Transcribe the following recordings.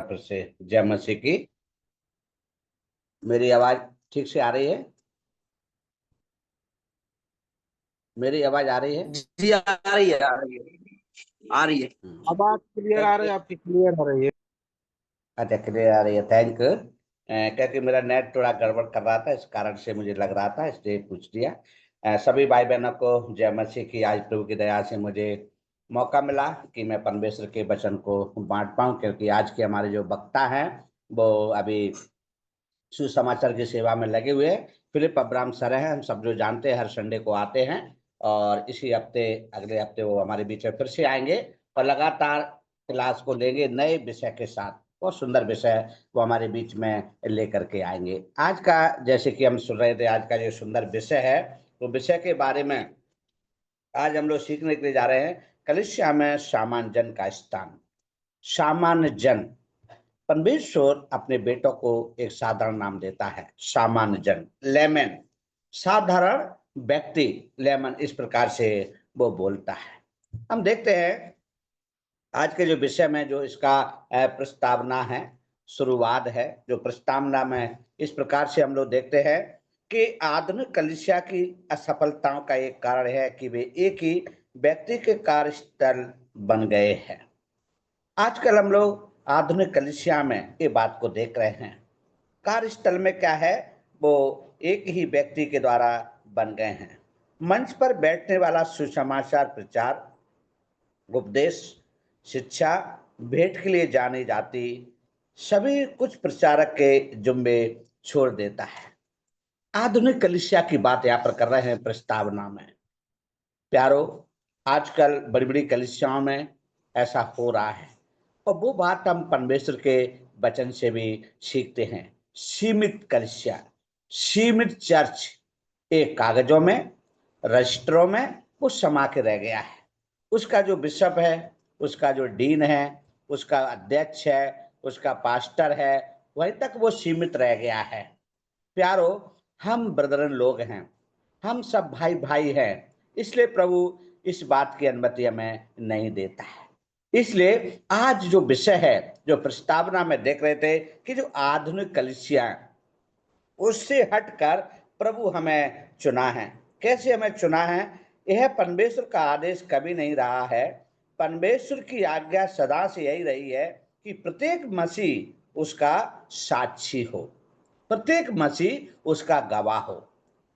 फिर से जय मसीह की। मेरी आवाज ठीक से आ रही है? मेरी आवाज आ रही है? जी आ रही है, आ रही है, आ रही है। हम्म। अब आप क्लियर आ रहे क्योंकि हैं, आपकी क्लियर आ रही है। अच्छा, क्लियर आ रही है, थैंक यू। क्योंकि मेरा नेट थोड़ा गड़बड़ कर रहा था, इस कारण से मुझे लग रहा था, इसलिए पूछ लिया। सभी भाई बहनों को जय मसीह की। आज प्रभु की दया से मुझे मौका मिला कि मैं परमेश्वर के वचन को बांट पाऊं, क्योंकि आज के हमारे जो वक्ता हैं वो अभी सुसमाचार की सेवा में लगे हुए हैं। फिलिप अब्राहम सर हैं, हम सब जो जानते हैं, हर संडे को आते हैं। और इसी हफ्ते, अगले हफ्ते वो हमारे बीच में फिर से आएंगे और लगातार क्लास को लेंगे नए विषय के साथ। बहुत सुंदर विषय वो हमारे बीच में लेकर के आएंगे। आज का, जैसे कि हम सुन रहे थे, आज का जो सुंदर विषय है, वो विषय के बारे में आज हम लोग सीखने के लिए जा रहे हैं। कलीसिया में सामान्य जन का स्थान। सामान्य जन, परमेश्वर अपने बेटों को एक साधारण नाम देता है, सामान्य जन, लेमन, साधारण व्यक्ति। लेमन इस प्रकार से वो बोलता है। हम देखते हैं आज के जो विषय में जो इसका प्रस्तावना है, शुरुआत है, जो प्रस्तावना में इस प्रकार से हम लोग देखते हैं कि आधुनिक कलीसिया की असफलताओं का एक कारण है कि वे एक ही व्यक्ति के कार्यस्थल बन गए हैं। आजकल हम लोग आधुनिक कलीसिया में ये बात को देख रहे हैं। कार्यस्थल में क्या है, वो एक ही व्यक्ति के द्वारा बन गए हैं। मंच पर बैठने वाला सुसमाचार प्रचार, उपदेश, शिक्षा, भेंट के लिए जानी जाती सभी कुछ प्रचारक के जुम्बे छोड़ देता है। आधुनिक कलीसिया की बात यहाँ पर कर रहे हैं प्रस्तावना में। प्यारो, आजकल बड़ी बड़ी कलीसियाओं में ऐसा हो रहा है, और वो बात हम परमेश्वर के वचन से भी सीखते हैं। सीमित कलीसिया, सीमित चर्च एक कागजों में, रजिस्टरों में वो समा के रह गया है। उसका जो बिशप है, उसका जो डीन है, उसका अध्यक्ष है, उसका पास्टर है, वहीं तक वो सीमित रह गया है। प्यारो, हम ब्रदरन लोग हैं, हम सब भाई भाई हैं, इसलिए प्रभु इस बात की अनुमति हमें नहीं देता है। इसलिए आज जो विषय है, जो प्रस्तावना में देख रहे थे कि जो आधुनिक कलीसिया, उससे हटकर प्रभु हमें चुना है। कैसे हमें चुना है? यह परमेश्वर का आदेश कभी नहीं रहा है। परमेश्वर की आज्ञा सदा से यही रही है कि प्रत्येक मसीह उसका साक्षी हो, प्रत्येक मसीह उसका गवाह हो।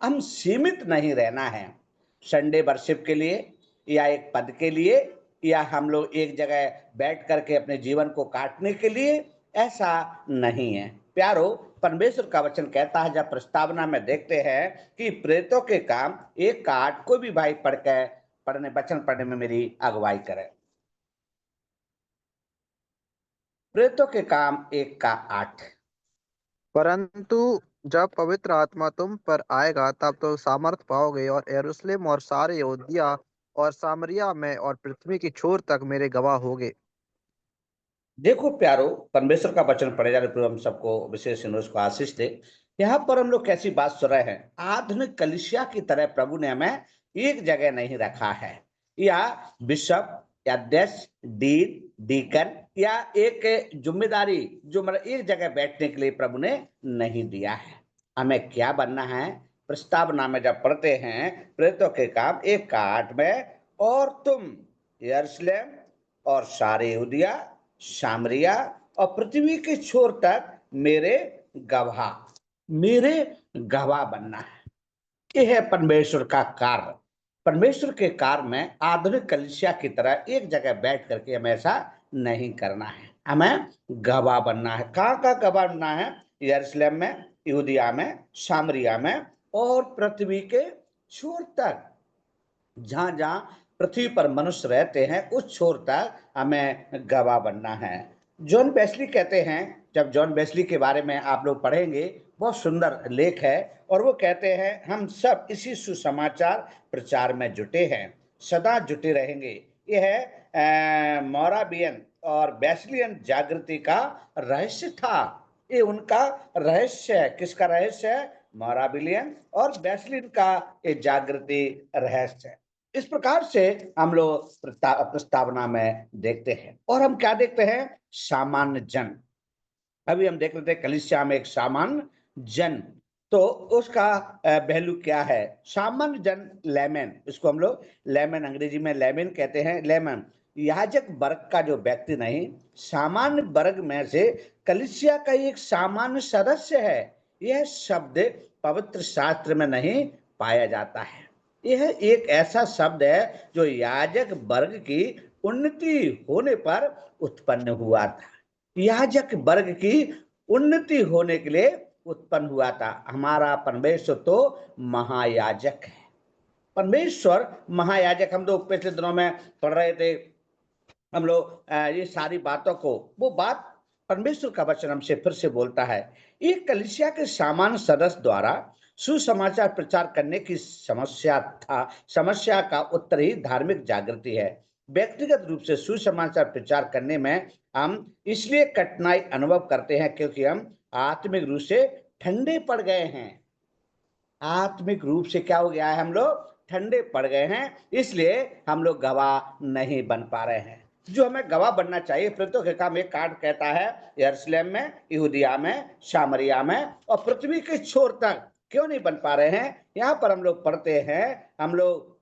हम सीमित नहीं रहना है संडे वर्शिप के लिए, या एक पद के लिए, या हम लोग एक जगह बैठ करके अपने जीवन को काटने के लिए। ऐसा नहीं है प्यारो। परमेश्वर का वचन कहता है, जब प्रस्तावना में देखते हैं कि प्रेरितों के काम 1 का 8, कोई भी भाई पढ़ने वचन पढ़ने में मेरी अगुवाई करे। प्रेरितों के काम 1 का 8। परंतु जब पवित्र आत्मा तुम पर आएगा तब तो सामर्थ पाओगे, और यरूशलेम और सारे यहूदिया और सामरिया में और पृथ्वी की छोर तक मेरे गवाह होगे। देखो प्यारो, परमेश्वर का वचन पढ़े जा रहे, हम सबको विशेष उसको आशीष दे। यहाँ पर हम लोग कैसी बात सुन रहे हैं? आधुनिक कलीसिया की तरह प्रभु ने हमें एक जगह नहीं रखा है, या बिशप या अध्यक्ष, डीन, डीकन, या एक जिम्मेदारी जो मतलब एक जगह बैठने के लिए प्रभु ने नहीं दिया है। हमें क्या बनना है? प्रस्तावना में जब पढ़ते हैं प्रेरितों के काम 1 का 8 में, और तुम यरूशलेम और सारे यहूदिया, सामरिया और पृथ्वी के छोर तक मेरे गवाह, मेरे गवाह बनना है। यह है परमेश्वर का कार्य। परमेश्वर के कार्य में आधुनिक कलीसिया की तरह एक जगह बैठ करके हमें ऐसा नहीं करना है। हमें गवाह बनना है। कहाँ का गवाह बनना है? यरूशलेम में, यहूदिया में, सामरिया में और पृथ्वी के छोर तक। जहां जहां पृथ्वी पर मनुष्य रहते हैं उस छोर तक हमें गवाह बनना है। जॉन वेस्ली कहते हैं, जब जॉन वेस्ली के बारे में आप लोग पढ़ेंगे, बहुत सुंदर लेख है, और वो कहते हैं हम सब इसी सुसमाचार प्रचार में जुटे हैं, सदा जुटे रहेंगे। यह है मोराबियन और वेस्लियन जागृति का रहस्य था। ये उनका रहस्य है। किसका रहस्य है? मोराबिलियन और वेस्लियन का ये जागृति रहस्य है। इस प्रकार से हम लोग प्रस्तावना में देखते हैं। और हम क्या देखते हैं? सामान्य जन। अभी हम देख रहे थे कलीसिया में एक सामान्य जन, तो उसका वैल्यू क्या है? सामान्य जन लेमन, इसको हम लोग लेमन, अंग्रेजी में लेमन कहते हैं, लेमन। याजक वर्ग का जो व्यक्ति नहीं, सामान्य वर्ग में से कलीसिया का एक सामान्य सदस्य है। यह शब्द पवित्र शास्त्र में नहीं पाया जाता है। यह एक ऐसा शब्द है जो याजक वर्ग की उन्नति होने पर उत्पन्न हुआ था। याजक वर्ग की उन्नति होने के लिए उत्पन्न हुआ था। हमारा परमेश्वर तो महायाजक है। परमेश्वर महायाजक, हम लोग पिछले दिनों में पढ़ रहे थे, हम लोग ये सारी बातों को, वो बात परमेश्वर का वचन हमसे फिर से बोलता है। एक कलीसिया के सामान्य सदस्य द्वारा सुसमाचार प्रचार करने की समस्या का उत्तर ही धार्मिक जागृति है। व्यक्तिगत रूप से सुसमाचार प्रचार करने में हम इसलिए कठिनाई अनुभव करते हैं क्योंकि हम आत्मिक रूप से ठंडे पड़ गए हैं। आत्मिक रूप से क्या हो गया है? हम लोग ठंडे पड़ गए हैं, इसलिए हम लोग गवाह नहीं बन पा रहे हैं जो हमें गवाह बनना चाहिए। प्रेरितों के काम एक कार्ड कहता है, यरूशलेम में, यहूदिया में, सामरिया में और पृथ्वी के छोर तक क्यों नहीं बन पा रहे हैं? यहाँ पर हम लोग पढ़ते हैं, हम लोग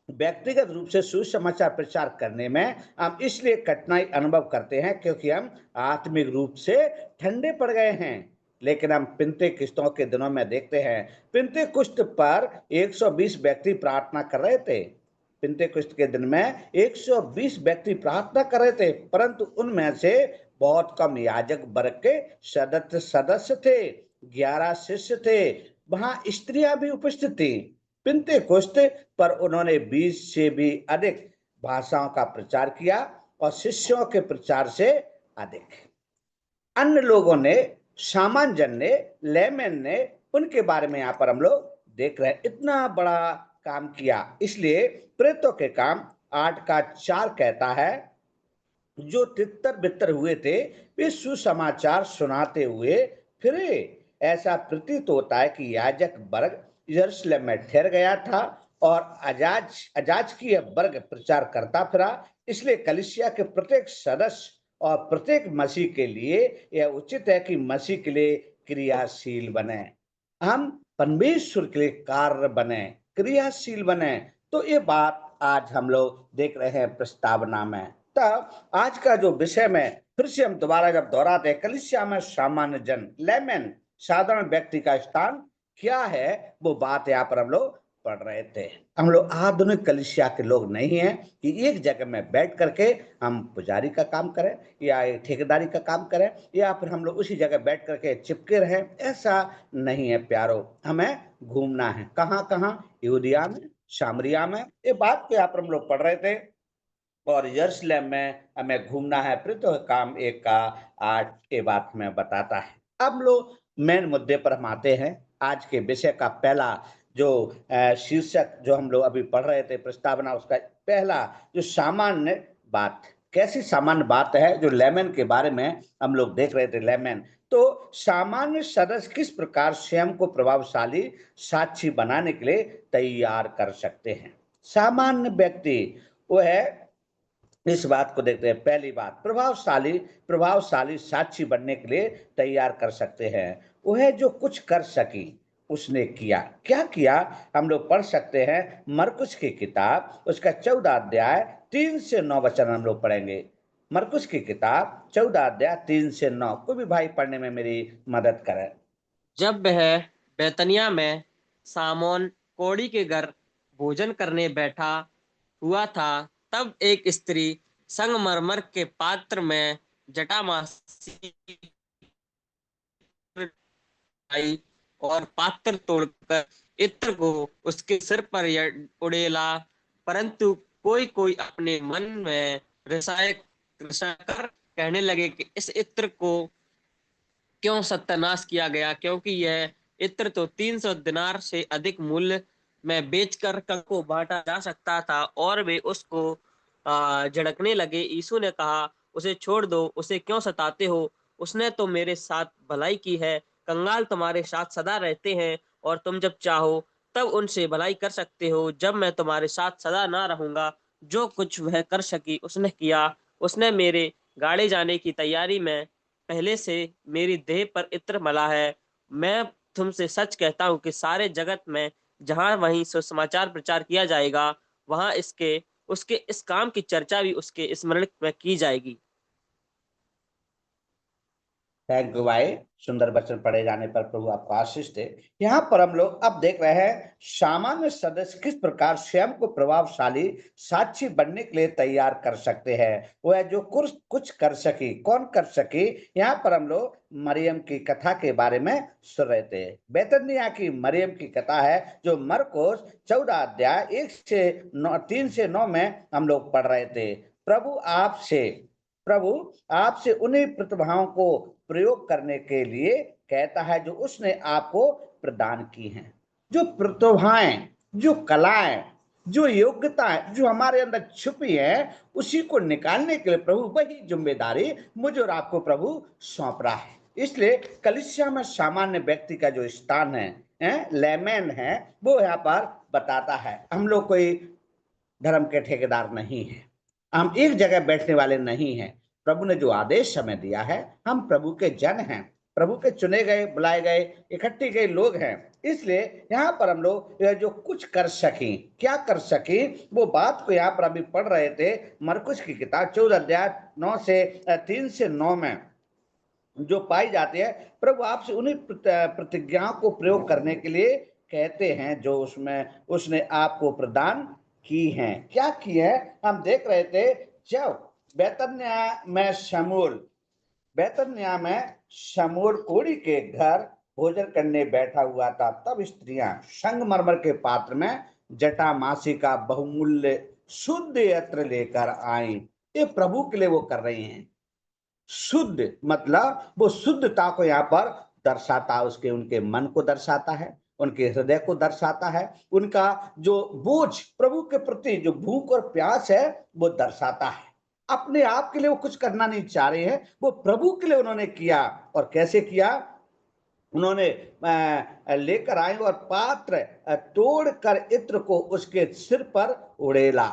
व्यक्तिगत रूप से सुसमाचार प्रचार करने में हम इसलिए कठिनाई अनुभव करते हैं क्योंकि हम आत्मिक रूप से ठंडे पड़ गए हैं। लेकिन हम पिंते किस्तों के दिनों में देखते हैं, पिंते कुश्त पर 120 व्यक्ति प्रार्थना कर रहे थे। पिंते कुश्त के दिन में 120 व्यक्ति प्रार्थना कर रहे थे, परंतु उनमें से बहुत कम याजक वर्ग के सदस्य थे। 11 शिष्य थे, वहां स्त्रियां भी उपस्थित थी। पिंतेकुस्त पर उन्होंने 20 से भी अधिक भाषाओं का प्रचार किया और शिष्यों के प्रचार से अधिक। अन्य लोगों ने, सामान्य जन ने, लेमन ने, उनके बारे में यहाँ पर हम लोग देख रहे हैं, इतना बड़ा काम किया। इसलिए प्रेरितों के काम 8:4 कहता है, जो तितर बितर हुए थे वे सुसमाचार सुनाते हुए फिरे। ऐसा प्रतीत होता है कि याजक वर्ग यरूशलेम में ठहर गया था और अजाजकीय वर्ग प्रचार करता फिरा। इसलिए कलीसिया के प्रत्येक सदस्य और प्रत्येक मसीह के लिए यह उचित है कि मसीह के लिए क्रियाशील बने। हम परमेश्वर के लिए कार्य बने, क्रियाशील बने। तो ये बात आज हम लोग देख रहे हैं प्रस्तावना में। तब आज का जो विषय में फिर से हम दोबारा जब दोहराते हैं, कलीसिया में सामान्य जन, लेमन, साधारण व्यक्ति का स्थान क्या है, वो बात यहाँ पर हम लोग पढ़ रहे थे। हम लोग आधुनिक कलीसिया के लोग नहीं हैं कि एक जगह में बैठ करके हम पुजारी का काम करें या ठेकेदारी का काम करें या फिर हम लोग उसी जगह बैठ करके चिपके रहें। ऐसा नहीं है प्यारो, हमें घूमना है। कहाँ कहाँ? यहूदिया में, सामरिया में। ये बात को यहाँ पर हम लोग पढ़ रहे थे। और यरूशलेम में हमें घूमना है। फिर तो काम 1:8 ये बात में बताता है। अब लोग मेन मुद्दे पर हम आते हैं। आज के विषय का पहला जो शीर्षक जो हम लोग अभी पढ़ रहे थे, प्रस्तावना, उसका पहला जो सामान्य बात, कैसी सामान्य बात है जो लेमन के बारे में हम लोग देख रहे थे। लेमन तो सामान्य सदस्य किस प्रकार स्वयं को प्रभावशाली साक्षी बनाने के लिए तैयार कर सकते हैं। सामान्य व्यक्ति वो है, इस बात को देखते हैं। पहली बात, प्रभावशाली साक्षी बनने के लिए तैयार कर सकते हैं। वह जो कुछ कर सकी उसने किया। क्या किया? हम लोग पढ़ सकते हैं मरकुस की किताब, उसका 14 अध्याय 3 से 9 वचन हम लोग पढ़ेंगे। मरकुस की किताब 14 अध्याय 3 से 9। कोई भी भाई पढ़ने में मेरी मदद करे। जब वह बैतनिया में सामोन कोड़ी के घर भोजन करने बैठा हुआ था, तब एक स्त्री संगमरमर के पात्र में जटामासी आई और पात्र तोड़कर इत्र को उसके सिर पर उड़ेला। परंतु कोई कोई अपने मन में रिसाकर कहने लगे कि इस इत्र को क्यों सत्यानाश किया गया, क्योंकि यह इत्र तो 300 दिनार से अधिक मूल्य में बेचकर कल को बांटा जा सकता था। और वे उसको झड़कने लगे। यीशु ने कहा, उसे छोड़ दो, उसे क्यों सताते हो? उसने तो मेरे साथ भलाई की है। कंगाल तुम्हारे साथ सदा रहते हैं और तुम जब चाहो तब उनसे भलाई कर सकते हो। जब मैं तुम्हारे साथ सदा ना रहूंगा, जो कुछ वह कर सकी उसने किया। उसने मेरे गाड़े जाने की तैयारी में पहले से मेरी देह पर इत्र मला है। मैं तुमसे सच कहता हूँ कि सारे जगत में जहाँ वहीं सुसमाचार प्रचार किया जाएगा, वहाँ उसके इस काम की चर्चा भी उसके स्मरण में की जाएगी। थैंक यू भाई। सुंदर वचन पढ़े जाने पर प्रभु आपको आशीष दे। यहाँ पर हम लोग अब देख रहे हैं सामान्य सदस्य किस प्रकार स्वयं को प्रभावशाली साक्षी बनने के लिए तैयार कर सकते हैं। वह जो कुछ कर सकी, कौन कर सकी। यहाँ पर हम लोग मरियम की कथा के बारे में सुन रहे थे। बेतनिया की मरियम की कथा है जो मरकुस 14 अध्याय 3 से 9 में हम लोग पढ़ रहे थे। प्रभु आपसे उन्हीं प्रतिभाओं को प्रयोग करने के लिए कहता है जो उसने आपको प्रदान की हैं। जो प्रतिभाएं, जो कलाएं, जो योग्यताएं जो हमारे अंदर छुपी है, उसी को निकालने के लिए प्रभु वही जिम्मेदारी मुझे और आपको प्रभु सौंप रहा है। इसलिए कलीसिया में सामान्य व्यक्ति का जो स्थान है, लेमैन है, वो यहाँ पर बताता है। हम लोग कोई धर्म के ठेकेदार नहीं है, हम एक जगह बैठने वाले नहीं हैं। प्रभु ने जो आदेश हमें दिया है, हम प्रभु के जन हैं, प्रभु के चुने गए, बुलाए गए, इकट्ठे गए लोग हैं। इसलिए यहाँ पर हम लोग जो कुछ कर सकें, क्या कर सकें, वो बात को यहाँ पर अभी पढ़ रहे थे। मरकुस की किताब 14 अध्याय 3 से 9 में जो पाई जाती है। प्रभु आपसे उन्हीं प्रतिज्ञाओं को प्रयोग करने के लिए कहते हैं जो उसमें उसने आपको प्रदान की हैं। क्या की है हम देख रहे थे। जब बैतनिया में शमूएल कोढ़ी के घर भोजन करने बैठा हुआ था, तब स्त्रियां संगमरमर के पात्र में जटामासी का बहुमूल्य शुद्ध यत्र लेकर आई। ये प्रभु के लिए वो कर रही हैं। शुद्ध मतलब वो शुद्धता को यहाँ पर दर्शाता, उसके उनके मन को दर्शाता है, उनके हृदय को दर्शाता है, उनका जो बोझ प्रभु के प्रति जो भूख और प्यास है वो दर्शाता है। अपने आप के लिए वो कुछ करना नहीं चाह रहे हैं, वो प्रभु के लिए उन्होंने किया। और कैसे किया, उन्होंने लेकर आए और पात्र तोड़कर इत्र को उसके सिर पर उड़ेला।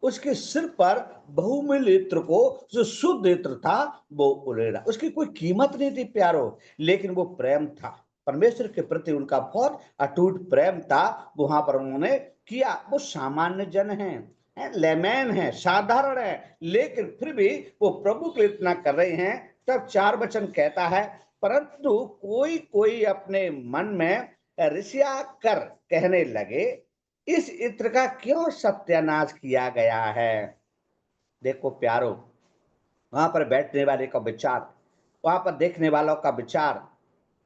उसके सिर पर बहुमूल्य इत्र को, जो शुद्ध इत्र था, वो उड़ेला। उसकी कोई कीमत नहीं थी प्यारो, लेकिन वो प्रेम था, परमेश्वर के प्रति उनका बहुत अटूट प्रेम था। वहां पर उन्होंने किया। वो सामान्य जन हैं, लेमैन है, साधारण है, लेकिन फिर भी वो प्रभु के लिए इतना कर रहे हैं। तब 4 वचन कहता है, परंतु कोई कोई अपने मन में ऋषिया कर कहने लगे, इस इत्र का क्यों सत्यानाश किया गया है। देखो प्यारो, वहां पर बैठने वाले का विचार, वहां पर देखने वालों का विचार,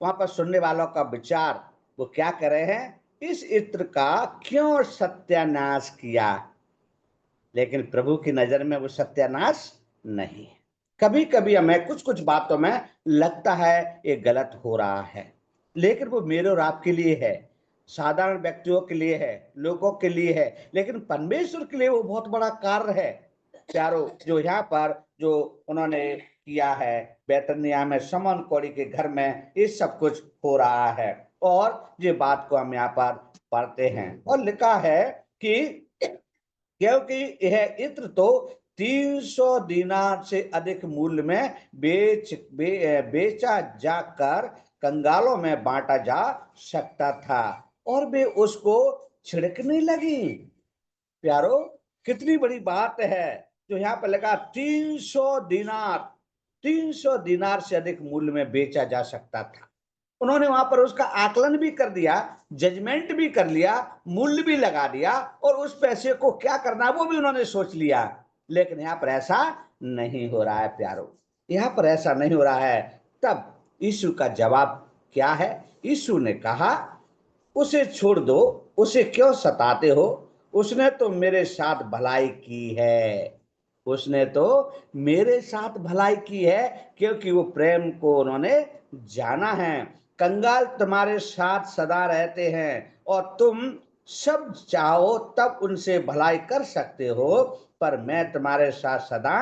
वहां पर सुनने वालों का विचार, वो क्या कर रहे हैं, इस इत्र का क्यों सत्यानाश किया। लेकिन प्रभु की नजर में वो सत्यानाश नहीं है। कभी कभी हमें कुछ कुछ बातों में लगता है ये गलत हो रहा है, लेकिन वो मेरे और आपके लिए है, साधारण व्यक्तियों के लिए है, लोगों के लिए है, लेकिन परमेश्वर के लिए वो बहुत बड़ा कार्य है। प्यारो, जो यहाँ पर जो उन्होंने किया है, बैतनिया में शमौन कोढ़ी के घर में ये सब कुछ हो रहा है। और ये बात को हम यहाँ पर पढ़ते हैं और लिखा है कि क्योंकि यह इत्र तो 300 दिनार से अधिक मूल्य में बेचा जाकर कंगालों में बांटा जा सकता था, और वे उसको छिड़कने लगी। प्यारो, कितनी बड़ी बात है जो यहाँ पर लगा। 300 दिनार से अधिक मूल्य में बेचा जा सकता था। उन्होंने वहां पर उसका आकलन भी कर दिया, जजमेंट भी कर लिया, मूल्य भी लगा दिया, और उस पैसे को क्या करना वो भी उन्होंने सोच लिया। लेकिन यहाँ पर ऐसा नहीं हो रहा है प्यारो, यहाँ पर ऐसा नहीं हो रहा है। तब यीशु का जवाब क्या है। यीशु ने कहा, उसे छोड़ दो, उसे क्यों सताते हो, उसने तो मेरे साथ भलाई की है। उसने तो मेरे साथ भलाई की है, क्योंकि वो प्रेम को उन्होंने जाना है। कंगाल तुम्हारे साथ सदा रहते हैं और तुम सब चाहो तब उनसे भलाई कर सकते हो, पर मैं तुम्हारे साथ सदा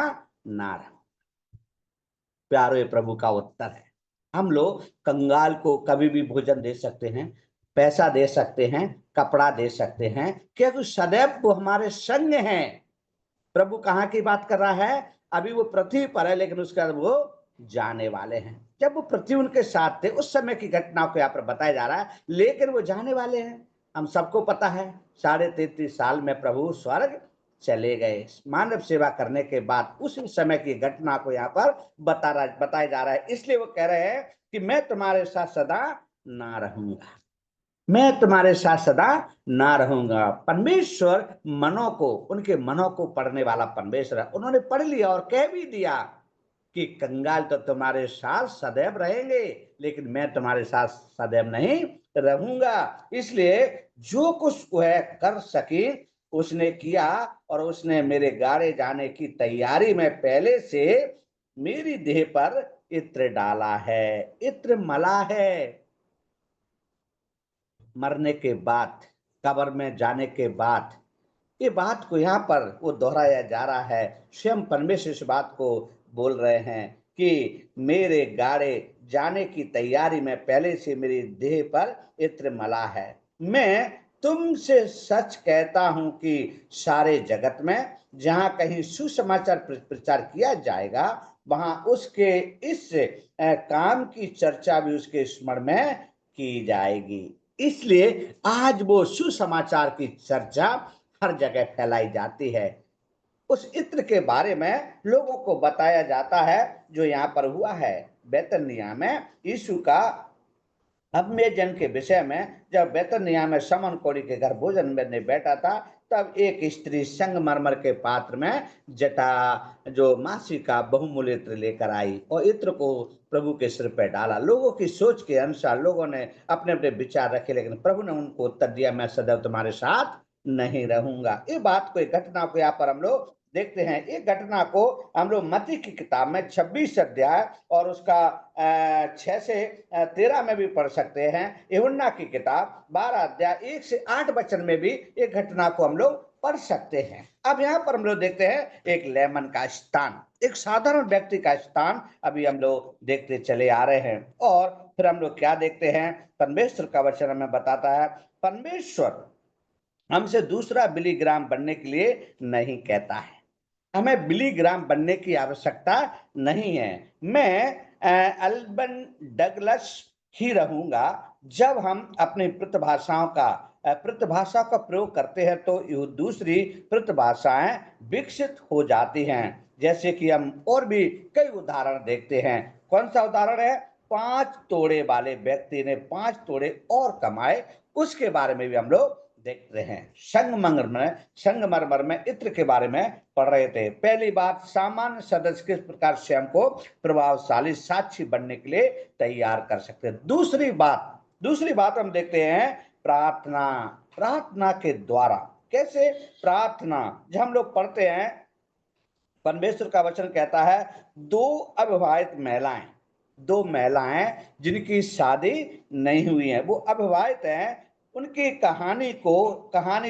ना रहूं। प्यारे प्रभु का उत्तर है। हम लोग कंगाल को कभी भी भोजन दे सकते हैं, पैसा दे सकते हैं, कपड़ा दे सकते हैं, क्योंकि सदैव वो हमारे संग हैं। प्रभु कहाँ की बात कर रहा है, अभी वो पृथ्वी पर है, लेकिन उसके बाद वो जाने वाले हैं। जब वो पृथ्वी उनके साथ थे उस समय की घटना को यहाँ पर बताया जा रहा है, लेकिन वो जाने वाले हैं। हम सबको पता है 33.5 साल में प्रभु स्वर्ग चले गए मानव सेवा करने के बाद। उस समय की घटना को यहाँ पर बताया जा रहा है। इसलिए वो कह रहे हैं कि मैं तुम्हारे साथ सदा ना रहूंगा, मैं तुम्हारे साथ सदा ना रहूंगा। परमेश्वर मनों को, उनके मनों को पढ़ने वाला परमेश्वर है। उन्होंने पढ़ लिया और कह भी दिया कि कंगाल तो तुम्हारे साथ सदैव रहेंगे, लेकिन मैं तुम्हारे साथ सदैव नहीं रहूंगा। इसलिए जो कुछ वह कर सकी उसने किया, और उसने मेरे गाड़े जाने की तैयारी में पहले से मेरी देह पर इत्र डाला है, इत्र मला है। मरने के बाद, कब्र में जाने के बाद, ये बात को यहाँ पर वो दोहराया जा रहा है। स्वयं परमेश्वर इस बात को बोल रहे हैं कि मेरे गाड़े जाने की तैयारी में पहले से मेरी देह पर इत्र मला है। मैं तुमसे सच कहता हूं कि सारे जगत में जहां कहीं सुसमाचार प्रचार किया जाएगा, वहां उसके इस काम की चर्चा भी उसके स्मरण में की जाएगी। इसलिए आज वो सुसमाचार की चर्चा हर जगह फैलाई जाती है। उस इत्र के बारे में लोगों को बताया जाता है जो यहाँ पर हुआ है बैतनिय्याह में। यीशु का अम्य जन के विषय में, जब बैतनिय्याह में शमौन कोढ़ी के घर भोजन करने बैठा था, तब एक स्त्री संगमरमर के पात्र में जटा जो मासी का बहुमूल्य इत्र लेकर आई और इत्र को प्रभु के सिर पर डाला। लोगों की सोच के अनुसार लोगों ने अपने अपने विचार रखे, लेकिन प्रभु ने उनको उत्तर दिया, मैं सदैव तुम्हारे साथ नहीं रहूंगा। ये बात को, एक घटना को यहाँ पर हम लोग देखते हैं। एक घटना को हम लोग मत्ती की किताब में 26 अध्याय और उसका 6 से 13 में भी पढ़ सकते हैं। यूहन्ना की किताब 12 अध्याय 1 से 8 वचन में भी एक घटना को हम लोग पढ़ सकते हैं। अब यहाँ पर हम लोग देखते हैं एक लेमन का स्थान, एक साधारण व्यक्ति का स्थान अभी हम लोग देखते चले आ रहे हैं। और फिर हम लोग क्या देखते हैं, परमेश्वर का वचन हमें बताता है, परमेश्वर हमसे दूसरा बिली ग्राम बनने के लिए नहीं कहता है। हमें बिली ग्राम बनने की आवश्यकता नहीं है। मैं अल्बन डगलस ही रहूंगा। जब हम अपनी प्रतिभाषा का प्रयोग करते हैं तो ये दूसरी प्रतिभाषाएं विकसित हो जाती हैं। जैसे कि हम और भी कई उदाहरण देखते हैं। कौन सा उदाहरण है, 5 तोड़े वाले व्यक्ति ने 5 तोड़े और कमाए, उसके बारे में भी हम लोग देख रहे हैं। संगमरमर में इत्र के बारे में पढ़ रहे थे। पहली बात, सामान्य सदस्य किस प्रकार स्वयं को प्रभावशाली साक्षी बनने के लिए तैयार कर सकते हैं। दूसरी बात हम देखते हैं, प्रार्थना के द्वारा। कैसे प्रार्थना, जब हम लोग पढ़ते हैं, परमेश्वर का वचन कहता है, दो महिलाएं जिनकी शादी नहीं हुई है, वो अविवाहित हैं, उनकी कहानी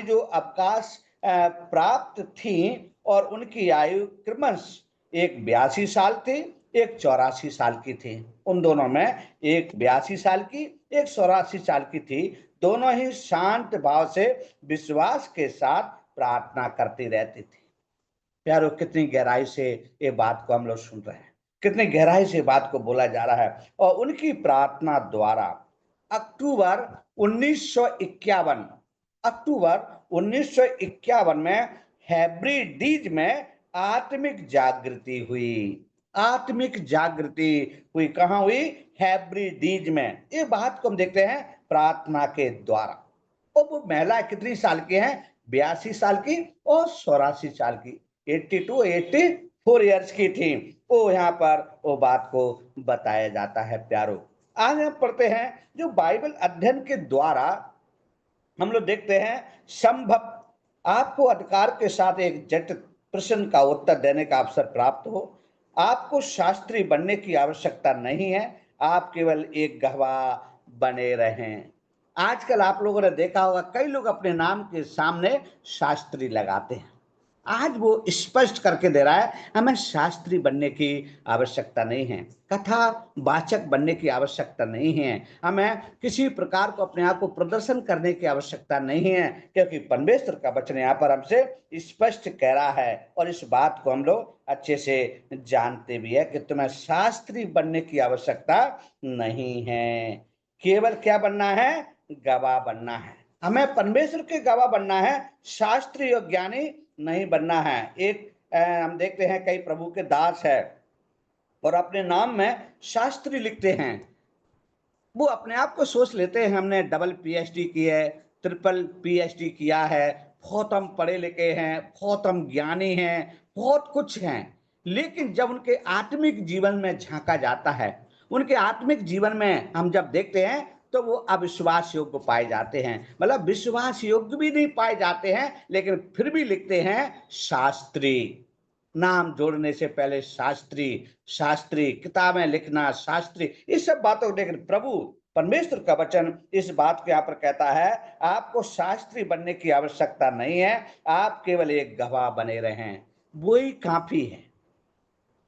जो अवकाश प्राप्त थी, और उनकी आयु क्रमश एक 82 साल थी, एक 84 साल की थी। उन दोनों में एक 82 साल की, एक 84 साल की थी। दोनों ही शांत भाव से विश्वास के साथ प्रार्थना करती रहती थी। प्यारो, कितनी गहराई से ये बात को हम लोग सुन रहे हैं, कितनी गहराई से बात को बोला जा रहा है। और उनकी प्रार्थना द्वारा अक्टूबर 1951 में हेब्रिडीज में आत्मिक जागृति हुई। कहाँ हुई? हेब्रिडीज में। ये बात को हम देखते हैं प्रार्थना के द्वारा। और वो महिला कितनी साल की हैं? 82 साल की और 84 साल की, 84 ईयर्स की थी। वो यहाँ पर वो बात को बताया जाता है। प्यारो, आज हम पढ़ते हैं जो बाइबल अध्ययन के द्वारा हम लोग देखते हैं, संभव आपको अधिकार के साथ एक जटिल प्रश्न का उत्तर देने का अवसर प्राप्त हो। आपको शास्त्री बनने की आवश्यकता नहीं है, आप केवल एक गवाह बने रहें। आजकल आप लोगों ने देखा होगा, कई लोग अपने नाम के सामने शास्त्री लगाते हैं। आज वो स्पष्ट करके दे रहा है, हमें शास्त्री बनने की आवश्यकता नहीं है, कथा वाचक बनने की आवश्यकता नहीं है, हमें किसी प्रकार को अपने आप को प्रदर्शन करने की आवश्यकता नहीं है, क्योंकि परमेश्वर का वचन यहाँ पर हमसे स्पष्ट कह रहा है और इस बात को हम लोग अच्छे से जानते भी है कि तुम्हें शास्त्री बनने की आवश्यकता नहीं है। केवल क्या बनना है? गवाह बनना है। हमें परमेश्वर के गवाह बनना है, शास्त्री और ज्ञानी नहीं बनना है। हम देखते हैं कई प्रभु के दास है और अपने नाम में शास्त्री लिखते हैं। वो अपने आप को सोच लेते हैं हमने डबल पीएचडी की है, ट्रिपल पीएचडी किया है, बहुत हम पढ़े लिखे हैं, बहुत हम ज्ञानी हैं, बहुत कुछ हैं। लेकिन जब उनके आत्मिक जीवन में झांका जाता है, उनके आत्मिक जीवन में हम जब देखते हैं तो वो अविश्वास योग्य पाए जाते हैं, मतलब विश्वास योग्य भी नहीं पाए जाते हैं, लेकिन फिर भी लिखते हैं शास्त्री। नाम जोड़ने से पहले शास्त्री, शास्त्री किताबें लिखना, शास्त्री, इस सब बातों। लेकिन प्रभु परमेश्वर का वचन इस बात को यहाँ पर कहता है, आपको शास्त्री बनने की आवश्यकता नहीं है, आप केवल एक गवाह बने रहें, वही काफी है।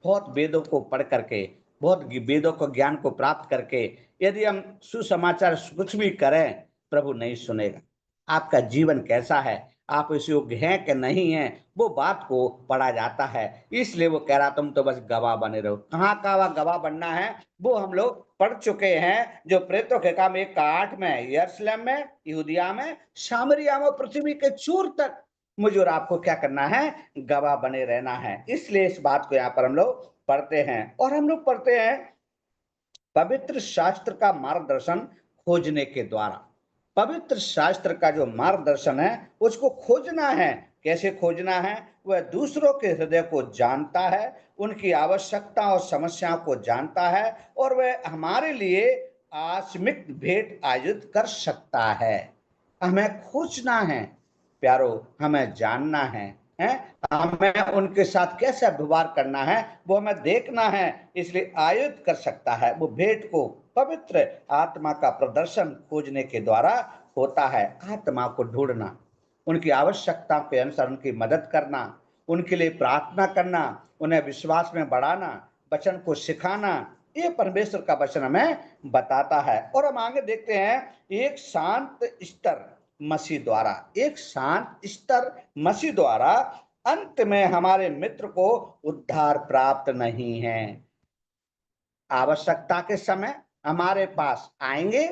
बहुत वेदों को पढ़ करके, बहुत वेदों को ज्ञान को प्राप्त करके यदि हम सुसमाचार कुछ भी करें, प्रभु नहीं सुनेगा। आपका जीवन कैसा है, आप इस योग्य हैं कि नहीं है, वो बात को पढ़ा जाता है। इसलिए वो कह रहा तुम तो बस गवाह बने रहो। कहाँ का गवाह बनना है वो हम लोग पढ़ चुके हैं, जो प्रेरितों के काम 1:8 में, यरूशलेम में, यहूदिया में, सामरिया में, पृथ्वी के छोर तक मुझे और आपको क्या करना है? गवाह बने रहना है। इसलिए इस बात को यहाँ पर हम लोग पढ़ते हैं और हम लोग पढ़ते हैं पवित्र शास्त्र का मार्गदर्शन खोजने के द्वारा। पवित्र शास्त्र का जो मार्गदर्शन है उसको खोजना है। कैसे खोजना है? वह दूसरों के हृदय को जानता है, उनकी आवश्यकता और समस्याओं को जानता है और वह हमारे लिए आत्मिक भेंट आयोजित कर सकता है। हमें खोजना है प्यारो, हमें जानना है, हमें उनके साथ कैसे व्यवहार करना है वो हमें देखना है। इसलिए आयुध कर सकता है वो भेंट को पवित्र आत्मा का प्रदर्शन खोजने के द्वारा होता है। आत्मा को ढूंढना, उनकी आवश्यकताओं के अनुसार उनकी मदद करना, उनके लिए प्रार्थना करना, उन्हें विश्वास में बढ़ाना, वचन को सिखाना, ये परमेश्वर का वचन हमें बताता है। और हम आगे देखते हैं, एक शांत स्तर मसीह द्वारा, एक शांत स्तर मसीह द्वारा अंत में हमारे मित्र को उद्धार प्राप्त नहीं है। आवश्यकता के समय हमारे पास आएंगे,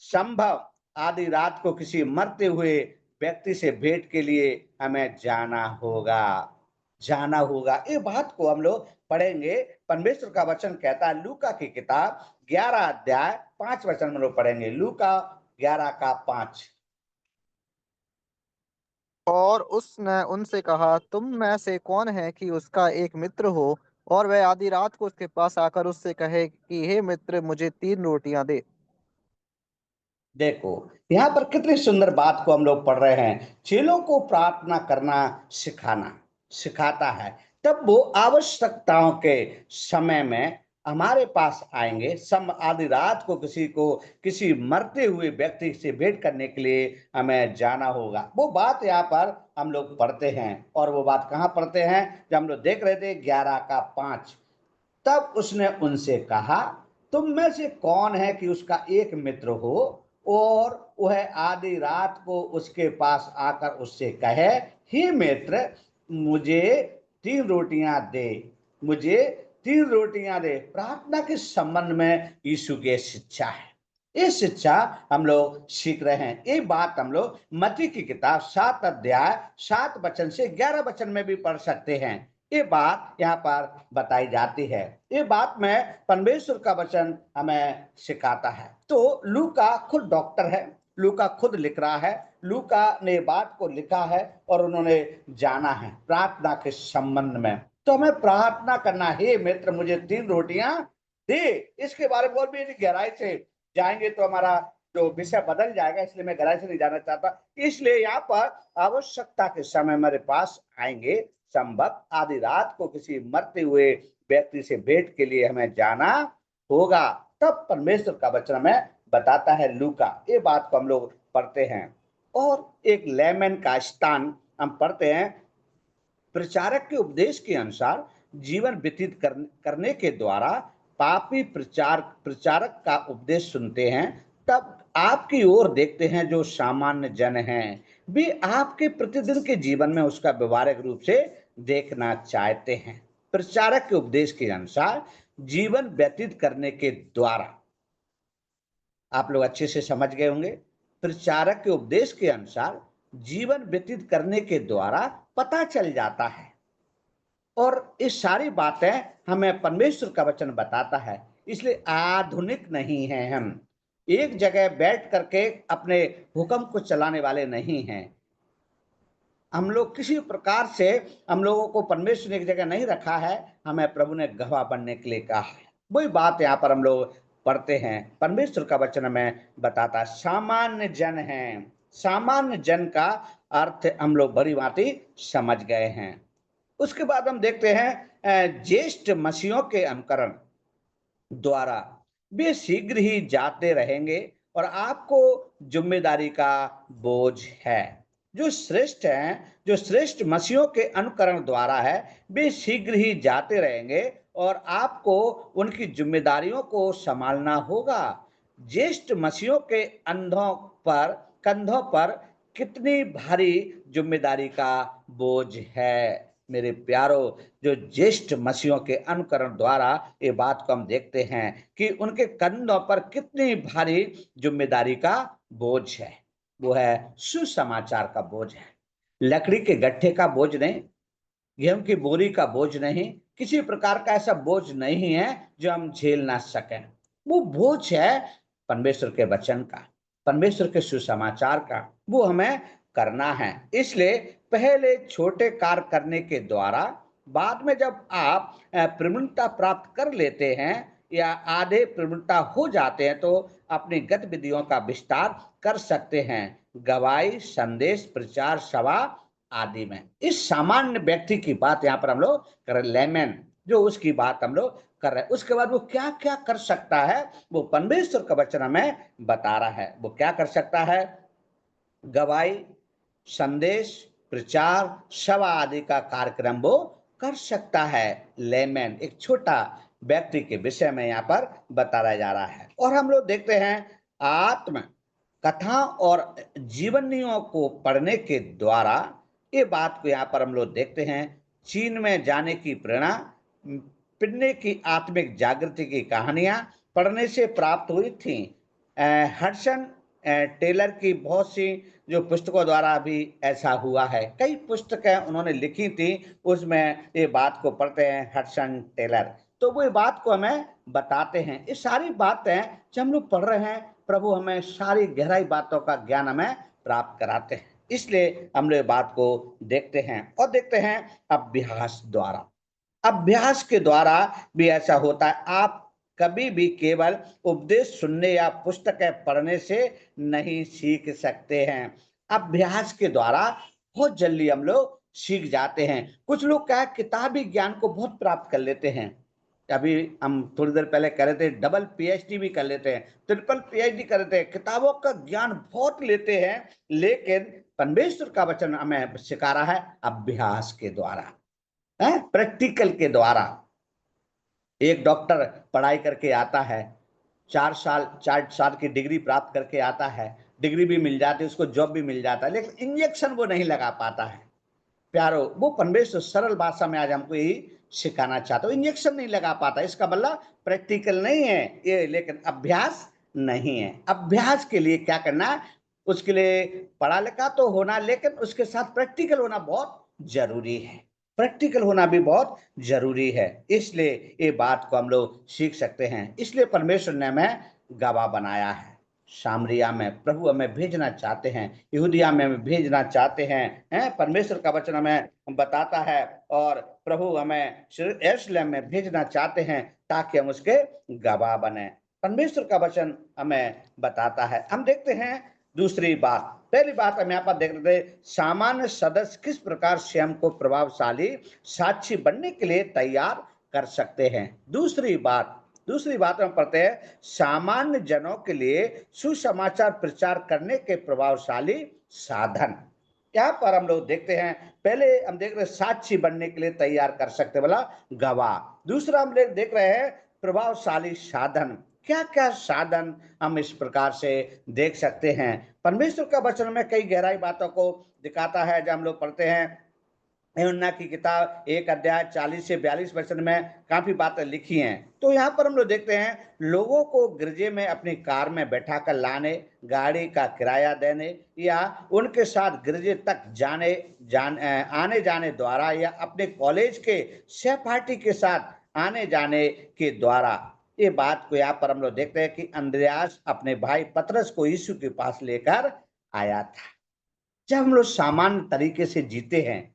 संभव आधी रात को किसी मरते हुए व्यक्ति से भेंट के लिए हमें जाना होगा, जाना होगा। ये बात को हम लोग पढ़ेंगे। परमेश्वर का वचन कहता है, लूका की किताब 11 अध्याय 5 वचन में लोग पढ़ेंगे। लूका 11 का 5। और उसने उनसे कहा, तुम में से कौन है कि उसका एक मित्र हो और वह आधी रात को उसके पास आकर उससे कहे कि हे मित्र, मुझे 3 रोटियां दे। देखो यहाँ पर कितनी सुंदर बात को हम लोग पढ़ रहे हैं। चेलों को प्रार्थना करना सिखाना सिखाता है, तब वो आवश्यकताओं के समय में हमारे पास आएंगे। सम आधी रात को किसी मरते हुए व्यक्ति से भेंट करने के लिए हमें जाना होगा। वो बात यहाँ पर हम लोग पढ़ते हैं और वो बात कहाँ पढ़ते हैं? जब हम लोग देख रहे थे 11 का 5। तब उसने उनसे कहा, तुम में से कौन है कि उसका एक मित्र हो और वह आधी रात को उसके पास आकर उससे कहे, हे मित्र, मुझे 3 रोटियां दे, मुझे 3 रोटियां दे। प्रार्थना के संबंध में यीशु की शिक्षा है। ये शिक्षा हम लोग सीख रहे हैं। ये बात हम लोग मत्ती की किताब 7 अध्याय 7 वचन से 11 वचन में भी पढ़ सकते हैं। ये बात यहाँ पर बताई जाती है। ये बात में परमेश्वर का वचन हमें सिखाता है। तो लूका खुद डॉक्टर है, लूका खुद लिख रहा है, लूका ने बात को लिखा है और उन्होंने जाना है प्रार्थना के संबंध में। तो हमें प्रार्थना करना है, हे मित्र, मुझे 3 रोटियां दे। इसके बारे में और भी गहराई से जाएंगे तो हमारा जो विषय बदल जाएगा, इसलिए मैं गहराई से नहीं जाना चाहता। इसलिए यहाँ पर आवश्यकता के समय मेरे पास आएंगे, संभव आधी रात को किसी मरते हुए व्यक्ति से भेंट के लिए हमें जाना होगा। तब परमेश्वर का वचन हमें बताता है लूका। ये बात को हम लोग पढ़ते हैं और एक लेमन का स्थान हम पढ़ते हैं प्रचारक के उपदेश के अनुसार जीवन व्यतीत करने के द्वारा पापी प्रचारक का उपदेश सुनते हैं, तब आपकी ओर देखते हैं जो सामान्य जन हैं, भी आपके प्रतिदिन के जीवन में उसका व्यवहारिक रूप से देखना चाहते हैं। प्रचारक के उपदेश के अनुसार जीवन व्यतीत करने के द्वारा, आप लोग अच्छे से समझ गए होंगे, प्रचारक के उपदेश के अनुसार जीवन व्यतीत करने के द्वारा पता चल जाता है। और ये सारी बातें हमें परमेश्वर का वचन बताता है, इसलिए आधुनिक नहीं हैं। हम एक जगह बैठ करके अपने हुक्म को चलाने वाले नहीं हैं। हम लोग किसी प्रकार से, हम लोगों को परमेश्वर ने एक जगह नहीं रखा है, हमें प्रभु ने गवाह बनने के लिए कहा है। वही बात यहाँ पर हम लोग पढ़ते हैं, परमेश्वर का वचन हमें बताता है सामान्य जन हैं। सामान्य जन का अर्थ हम लोग बड़ी भांति समझ गए हैं। उसके बाद हम देखते हैं ज्येष्ठ मसीहों के अनुकरण द्वारा वे शीघ्र ही जाते रहेंगे और आपको जिम्मेदारी का बोझ है। जो श्रेष्ठ हैं, जो श्रेष्ठ मसीहों के अनुकरण द्वारा है, वे शीघ्र ही जाते रहेंगे और आपको उनकी जिम्मेदारियों को संभालना होगा। ज्येष्ठ मसीहों के कंधों पर कितनी भारी जिम्मेदारी का बोझ है। मेरे प्यारो, जो ज्येष्ठ मसीहों के अनुकरण द्वारा ये बात को हम देखते हैं कि उनके कंधों पर कितनी भारी जिम्मेदारी का बोझ है। वो है सुसमाचार का बोझ है, लकड़ी के गट्ठे का बोझ नहीं, गेहूं की बोरी का बोझ नहीं, किसी प्रकार का ऐसा बोझ नहीं है जो हम झेल ना सकें। वो बोझ है परमेश्वर के वचन का, परमेश्वर के सुसमाचार का, वो हमें करना है। इसलिए पहले छोटे कार्य करने के द्वारा बाद में जब आप प्रवीणता प्राप्त कर लेते हैं या आधे प्रवीणता हो जाते हैं, तो अपनी गतिविधियों का विस्तार कर सकते हैं, गवाही, संदेश, प्रचार, सभा आदि में। इस सामान्य व्यक्ति की बात यहाँ पर हम लोग कर रहे, लेमन जो उसकी बात हम लोग कर रहे हैं। उसके बाद वो क्या क्या कर सकता है, वो परमेश्वर का वचन हमें बता रहा है। वो क्या कर सकता है? गवाही, संदेश, प्रचार, सभा आदि का कार्यक्रम वो कर सकता है। लेमन एक छोटा व्यक्ति के विषय में यहाँ पर बताया जा रहा है। और हम लोग देखते हैं आत्म कथा और जीवनियों को पढ़ने के द्वारा ये बात को यहाँ पर हम लोग देखते हैं। चीन में जाने की प्रेरणा पिन्ने की आत्मिक जागृति की कहानियां पढ़ने से प्राप्त हुई थी। हडसन टेलर की बहुत सी जो पुस्तकों द्वारा भी ऐसा हुआ है। कई पुस्तकें उन्होंने लिखी थी, उसमें ये बात को पढ़ते हैं हडसन टेलर, तो वो ये बात को हमें बताते हैं। ये सारी बातें जब हम लोग पढ़ रहे हैं, प्रभु हमें सारी गहराई बातों का ज्ञान हमें प्राप्त कराते हैं। इसलिए हम लोग बात को देखते हैं और देखते हैं अभ्यास द्वारा। अभ्यास के द्वारा भी ऐसा होता है। आप कभी भी केवल उपदेश सुनने या पुस्तकें पढ़ने से नहीं सीख सकते हैं। अभ्यास के द्वारा बहुत जल्दी हम लोग सीख जाते हैं। कुछ लोग क्या किताबी ज्ञान को बहुत प्राप्त कर लेते हैं। अभी हम थोड़ी देर पहले कह रहे थे डबल पीएचडी भी कर लेते हैं, ट्रिपल पीएचडी कर लेते हैं, किताबों का ज्ञान बहुत लेते हैं, लेकिन परमेश्वर का वचन हमें सिखा रहा है अभ्यास के द्वारा, प्रैक्टिकल के द्वारा। एक डॉक्टर पढ़ाई करके आता है, 4 साल की डिग्री प्राप्त करके आता है, डिग्री भी मिल जाती है, उसको जॉब भी मिल जाता है, लेकिन इंजेक्शन वो नहीं लगा पाता है। प्यारो, वो परमेश्वर सरल भाषा में आज हमको यही सिखाना चाहता हूँ, इंजेक्शन नहीं लगा पाता, इसका मतलब प्रैक्टिकल नहीं है ये, लेकिन अभ्यास नहीं है। अभ्यास के लिए क्या करना, उसके लिए पढ़ा लिखा तो होना, लेकिन उसके साथ प्रैक्टिकल होना बहुत जरूरी है। प्रैक्टिकल होना भी बहुत जरूरी है। इसलिए ये बात को हम लोग सीख सकते हैं। इसलिए परमेश्वर ने हमें गवाह बनाया है। सामरिया में प्रभु हमें भेजना चाहते हैं, यहूदिया में हमें भेजना चाहते हैं, परमेश्वर का वचन हमें बताता है, और प्रभु हमें यरूशलेम में भेजना चाहते हैं ताकि हम उसके गवाह बने। परमेश्वर का वचन हमें बताता है। हम देखते हैं दूसरी बात। पहली बात हम यहाँ पर देख रहे थे, सामान्य सदस्य किस प्रकार स्वयं को प्रभावशाली साक्षी बनने के लिए तैयार कर सकते हैं। दूसरी बात हम पढ़ते हैं, सामान्य जनों के लिए सुसमाचार प्रचार करने के प्रभावशाली साधन। यहाँ पर हम लोग देखते हैं, पहले हम देख रहे हैं साक्षी बनने के लिए तैयार कर सकते, बोला गवाह। दूसरा हम लोग देख रहे हैं प्रभावशाली साधन। क्या क्या साधन हम इस प्रकार से देख सकते हैं? परमेश्वर का वचन में कई गहराई बातों को दिखाता है। जब हम लोग पढ़ते हैं यूहन्ना की किताब 1 अध्याय 40 से 42 वचन में काफी बातें लिखी हैं। तो यहाँ पर हम लोग देखते हैं लोगों को गिरजे में अपनी कार में बैठा कर लाने, गाड़ी का किराया देने या उनके साथ गिरजे तक आने जाने द्वारा या अपने कॉलेज के सहपाठी के साथ आने जाने के द्वारा, ये बात को यहाँ पर हम लोग देखते हैं कि अंद्रयास अपने भाई पतरस को यीशु के पास लेकर आया था। जब हम लोग सामान्य तरीके से जीते हैं,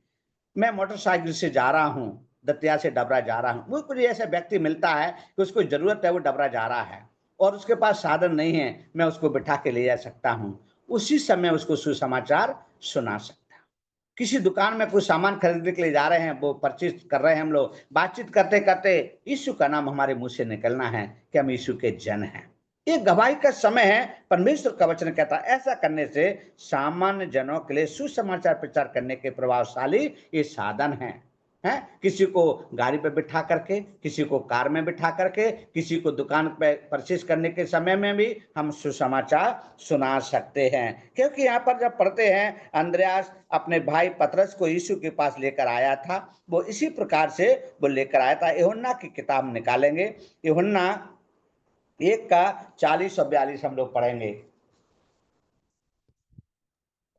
मैं मोटरसाइकिल से जा रहा हूँ, दतिया से डबरा जा रहा हूँ, वो कोई ऐसा व्यक्ति मिलता है कि उसको जरूरत है, वो डबरा जा रहा है और उसके पास साधन नहीं है, मैं उसको बिठा के ले जा सकता हूँ, उसी समय उसको सुसमाचार सुना सकता हूँ। किसी दुकान में कुछ सामान खरीदने के लिए जा रहे हैं, वो परचेज कर रहे हैं, हम लोग बातचीत करते करते यीशु का नाम हमारे मुंह से निकलना है कि हम यीशु के जन हैं। ये गवाही का समय है। परमेश्वर का वचन कहता है ऐसा करने से सामान्य जनों के लिए सुसमाचार प्रचार करने के प्रभावशाली ये साधन हैं। किसी को गाड़ी पे बिठा करके, किसी को कार में बिठा करके, किसी को दुकान पे परचेज करने के समय में भी हम सुसमाचार सुना सकते हैं। क्योंकि यहाँ पर जब पढ़ते हैं अंद्रयास अपने भाई पतरस को यीशु के पास लेकर आया था, वो इसी प्रकार से वो लेकर आया था। यूहन्ना की किताब निकालेंगे, यूहन्ना 1 का 40 और 42 हम लोग पढ़ेंगे।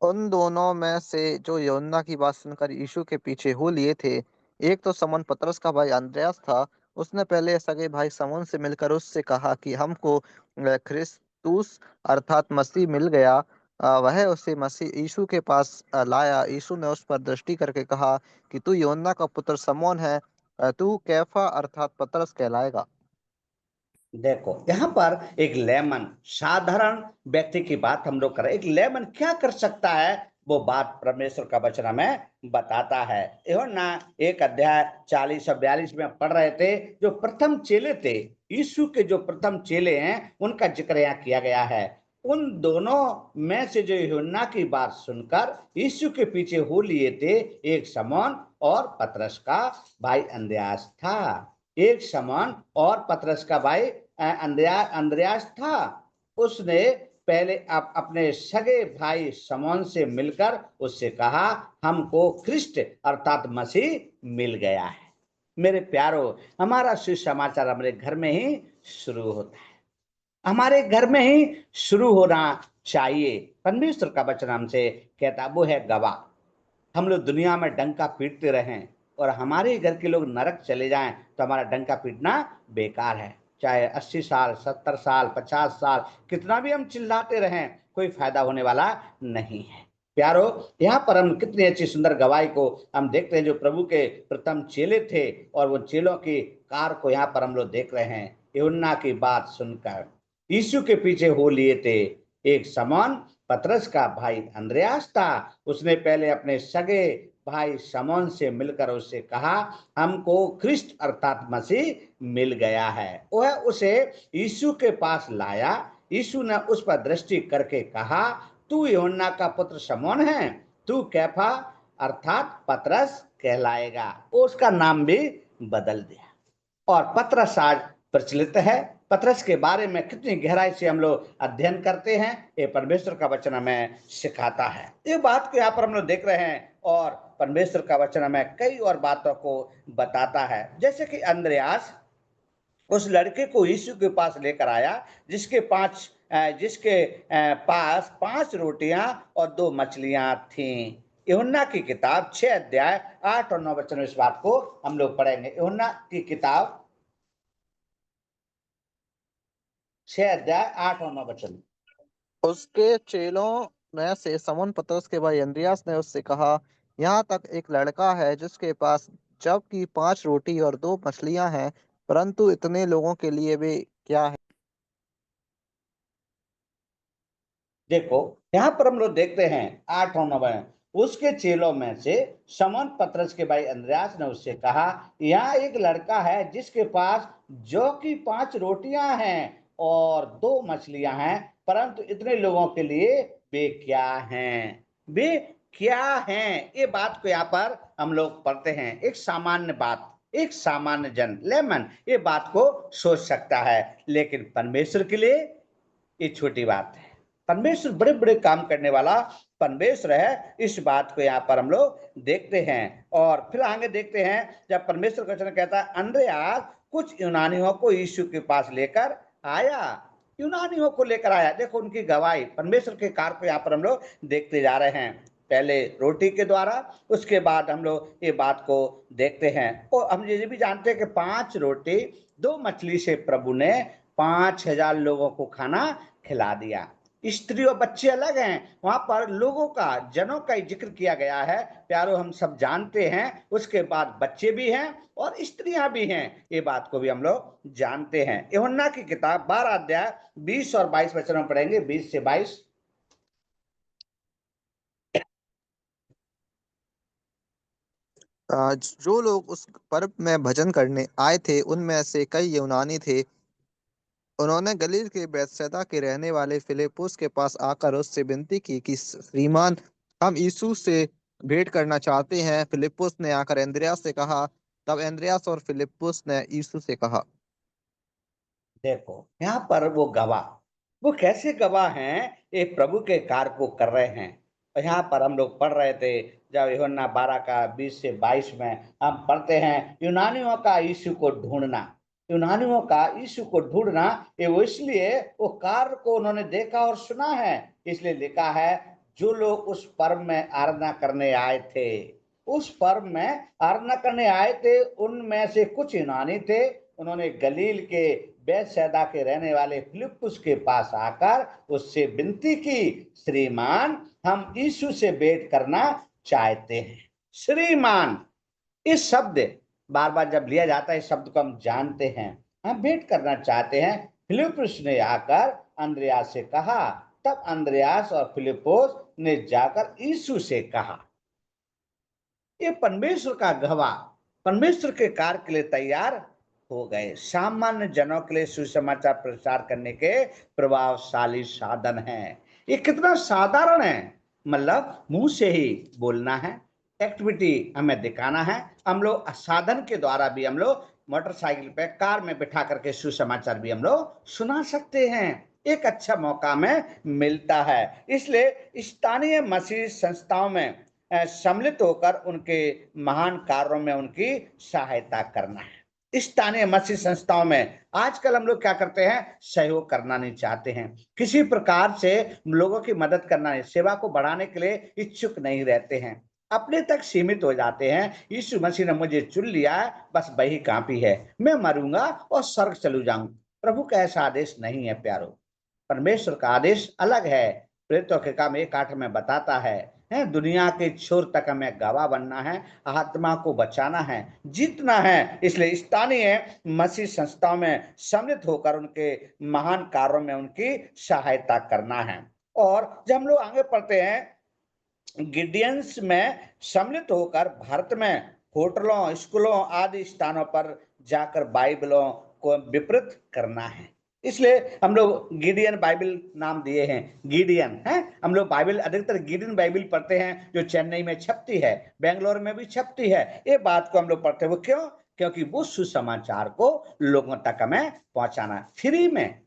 उन दोनों में से जो यूहन्ना की बात सुनकर यीशु के पीछे हो लिए थे, एक तो समौन पतरस का भाई अंद्रयास था। उसने पहले सगे भाई समौन से मिलकर उससे कहा कि हमको क्रिस्तुस अर्थात मसीह मिल गया। वह उसे मसीह यीशु के पास लाया। यीशु ने उस पर दृष्टि करके कहा कि तू यूहन्ना का पुत्र समौन है। तू कैफा अर्थात पतरस कहलाएगा। देखो यहाँ पर एक लेमन साधारण व्यक्ति की बात हम लोग करें, एक लेमन क्या कर सकता है, वो बात परमेश्वर का वचन हमें बताता है। यूहन्ना 1 अध्याय 40 और 42 में पढ़ रहे थे, जो प्रथम चेले थे, यीशु के जो प्रथम चेले हैं, उनका जिक्र यहाँ किया गया है। उन दोनों में से जो यूहन्ना की बात सुनकर यीशु के पीछे हो लिए थे, एक शमौन और पतरस का भाई अंद्रयास था। एक शमौन और पतरस का भाई अंद्रयास था। उसने पहले अपने सगे भाई शमौन से मिलकर उससे कहा हमको ख्रिस्ट अर्थात मसीह मिल गया है। मेरे प्यारो, हमारा सुसमाचार हमारे घर में ही शुरू होता है, हमारे घर में ही शुरू होना चाहिए। परमेश्वर का वचन हमसे कहता वो है गवाह। हम लोग दुनिया में डंका पीटते रहें और हमारे घर के लोग नरक चले जाएं तो हमारा डंका पीटना बेकार है। चाहे 80 साल 70 साल 50 साल कितना भी हम चिल्लाते रहें, कोई फायदा होने वाला नहीं है। प्यारो, यहाँ पर हम कितनी अच्छी सुंदर गवाही को हम देखते हैं, जो प्रभु के प्रथम चेले थे और वो चेलों की कार को यहाँ पर हम लोग देख रहे हैं। यूहन्ना की बात सुनकर यीशु के पीछे हो लिए थे। एक शमौन पतरस का भाई अंद्रयास था। उसने पहले अपने सगे भाई शमौन से मिलकर उससे कहा हमको ख्रिस्ट अर्थात मसीह मिल गया है। वह उसे यीशु के पास लाया। यीशु ने उस पर दृष्टि करके कहा तू यूहन्ना का पुत्र शमौन है, तू कैफा अर्थात पतरस कहलाएगा। उसका नाम भी बदल दिया और पतरस आज प्रचलित है। पतरस के बारे में कितनी गहराई से हम लोग अध्ययन करते हैं, ये परमेश्वर का वचन हमें सिखाता है। ये बात को यहाँ पर हम लोग देख रहे हैं और परमेश्वर का वचन हमें कई और बातों को बताता है। जैसे कि अंद्रयास उस लड़के को यीशु के पास लेकर आया जिसके पास 5 रोटियां और 2 मछलियां थीं। यूहन्ना की किताब 6 अध्याय 8 और 9 वचन, इस बात को हम लोग पढ़ेंगे। यूहन्ना की किताब 6 अध्याय 8 और 9 वचन। उसके चेलों में से समौन पतरस के भाई अंद्रयास ने उससे कहा, यहाँ तक एक लड़का है जिसके पास जबकि 5 रोटी और 2 मछलियां हैं, परंतु इतने लोगों के लिए वे क्या है। देखो यहाँ पर हम लोग देखते हैं 8 और 9 में, उसके चेलों में से समौन पतरस के भाई अंद्रयास ने उससे कहा यहाँ एक लड़का है जिसके पास जो कि 5 रोटियां हैं और 2 मछलियां हैं, परंतु इतने लोगों के लिए वे क्या हैं, वे क्या हैं, ये बात को यहाँ पर हम लोग पढ़ते हैं। एक सामान्य बात, एक सामान्य जन लेमन ये बात को सोच सकता है, लेकिन परमेश्वर के लिए ये छोटी बात है। परमेश्वर बड़े बड़े काम करने वाला परमेश्वर है, इस बात को यहाँ पर हम लोग देखते हैं। और फिर आगे देखते हैं, जब परमेश्वर का वचन कहता है अंद्रयास कुछ यूनानियों को यीशु के पास लेकर आया, यूनानियों को लेकर आया। देखो उनकी गवाही, परमेश्वर के कार्य को यहाँ पर हम लोग देखते जा रहे हैं। पहले रोटी के द्वारा, उसके बाद हम लोग ये बात को देखते हैं। और हम ये भी जानते हैं कि 5 रोटी 2 मछली से प्रभु ने 5,000 लोगों को खाना खिला दिया। स्त्री और बच्चे अलग हैं, वहां पर लोगों का, जनों का जिक्र किया गया है। प्यारो हम सब जानते हैं, उसके बाद बच्चे भी हैं और स्त्रियां भी हैं, ये बात को भी हम लोग जानते हैं। यूहन्ना की किताब 12 अध्याय 20 और 22 वचन में पढ़ेंगे, 20 से 22। जो लोग उस पर्व में भजन करने आए थे उनमें से कई यूनानी थे। उन्होंने गलील के बैतसैदा के रहने वाले फिलिप्पुस के पास आकर उससे विनती की कि श्रीमान, हम यीशु से भेंट करना चाहते हैं। फिलिप्पुस ने आकर एंद्रियास से कहा। तब एंद्रियास और फिलिप्पुस ने यीशु से कहा। देखो यहाँ पर वो गवाह, वो कैसे गवाह हैं, ये प्रभु के कार्य को कर रहे हैं। और यहाँ पर हम लोग पढ़ रहे थे, जब यूहन्ना 12 का 20 से 22 में हम पढ़ते हैं यूनानियों का यीशु को ढूंढना, यूनानियों का यीशु को ढूंढना। ये वो इसलिए वो कार्य को उन्होंने देखा और सुना है, इसलिए लिखा है जो लोग उस पर्व में आराधना करने आए थे, उस पर्व में आराधना करने आए थे, उनमें से कुछ यूनानी थे। उन्होंने गलील के बैतसैदा के रहने वाले फिलिप्पुस के पास आकर उससे विनती की, श्रीमान हम यीशु से भेंट करना चाहते हैं। श्रीमान, इस शब्द बार बार जब लिया जाता है, इस शब्द को हम जानते हैं, हम भेंट करना चाहते हैं। फिलिप्पुस ने आकर अंद्रयास से कहा। तब अंद्रयास और फिलिप्पुस ने जाकर यीशु से कहा। ये परमेश्वर का गवाह, परमेश्वर के कार्य के लिए तैयार हो गए। सामान्य जनों के लिए सुसमाचार प्रचार करने के प्रभावशाली साधन है। ये कितना साधारण है, मतलब मुंह से ही बोलना है, एक्टिविटी हमें दिखाना है। हम लोग साधन के द्वारा भी हम लोग मोटरसाइकिल पे, कार में बिठा करके सुसमाचार भी हम लोग सुना सकते हैं। एक अच्छा मौका में मिलता है, इसलिए स्थानीय मसीह संस्थाओं में सम्मिलित होकर उनके महान कार्यों में उनकी सहायता करना है। स्थानीय मसीह संस्थाओं में आजकल हम लोग क्या करते हैं, सहयोग करना नहीं चाहते हैं, किसी प्रकार से लोगों की मदद करना नहीं, सेवा को बढ़ाने के लिए इच्छुक नहीं रहते हैं, अपने तक सीमित हो जाते हैं। यीशु मसीह ने मुझे चुन लिया है, बस वही काफी है, मैं मरूंगा और स्वर्ग चलू जाऊंगा। प्रभु का ऐसा आदेश नहीं है प्यारो, परमेश्वर का आदेश अलग है। प्रेरितों के काम 1:8 में बताता है दुनिया के छोर तक हमें गवाह बनना है, आत्मा को बचाना है, जीतना है। इसलिए स्थानीय मसीह संस्थाओं में सम्मिलित होकर उनके महान कार्यों में उनकी सहायता करना है। और जब हम लोग आगे पढ़ते हैं, गिडियंस में सम्मिलित होकर भारत में होटलों, स्कूलों आदि स्थानों पर जाकर बाइबलों को वितरित करना है। इसलिए हम लोग गिडियन बाइबल नाम दिए हैं, गिडियन है। हम लोग बाइबल अधिकतर गिडियन बाइबल पढ़ते हैं, जो चेन्नई में छपती है, बेंगलोर में भी छपती है। ये बात को हम लोग पढ़ते हैं, वो क्यों? क्योंकि वो सुसमाचार को लोगों तक हमें पहुंचाना फ्री में।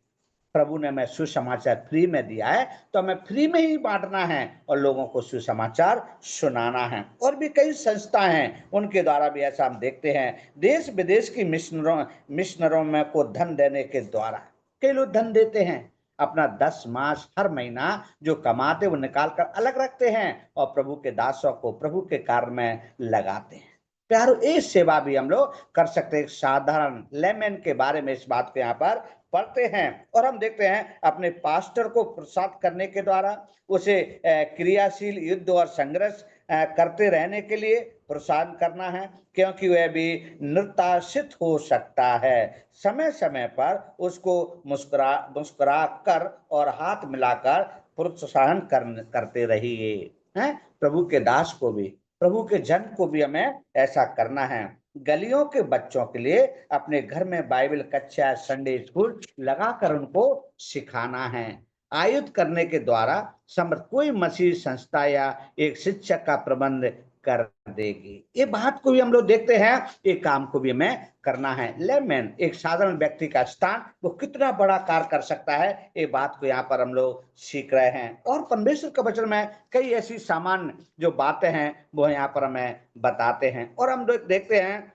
प्रभु ने हमें सुसमाचार फ्री में दिया है, तो हमें फ्री में ही बांटना है और लोगों को सुसमाचार सुनाना है। और भी कई संस्था हैं, उनके द्वारा भी ऐसा हम देखते हैं। देश विदेश की मिशनरों में को धन देने के द्वारा कई लोग धन देते हैं, अपना 10 मास हर महीना जो कमाते वो निकाल कर अलग रखते हैं और प्रभु के दासों को प्रभु के कार्य में लगाते हैं। प्यारो, ये सेवा भी हम लोग कर सकते हैं। साधारण लेमन के बारे में इस बात को यहाँ पर पढ़ते हैं और हम देखते हैं अपने पास्टर को प्रोत्साहित करने के द्वारा उसे क्रियाशील युद्ध और संघर्ष करते रहने के लिए प्रोत्साहन करना है, क्योंकि वह भी निराशित हो सकता है। समय समय पर उसको मुस्कुरा कर और हाथ मिलाकर प्रोत्साहन करते रहिए। हैं, प्रभु के दास को भी, प्रभु के जन को भी हमें ऐसा करना है। गलियों के बच्चों के लिए अपने घर में बाइबल कक्षा, संडे स्कूल लगाकर उनको सिखाना है। आयुक्त करने के द्वारा समर्थ कोई मसीह संस्था या एक शिक्षक का प्रबंध कर देगी। ये बात को भी हम लोग देखते हैं, ये काम को भी हमें करना है। लेमैन एक साधारण व्यक्ति का स्थान वो कितना बड़ा कार्य कर सकता है, ये बात को यहाँ पर हम लोग सीख रहे हैं। और परमेश्वर के वचन में कई ऐसी सामान्य जो बातें हैं वो यहाँ पर हमें बताते हैं। और हम लोग देखते हैं,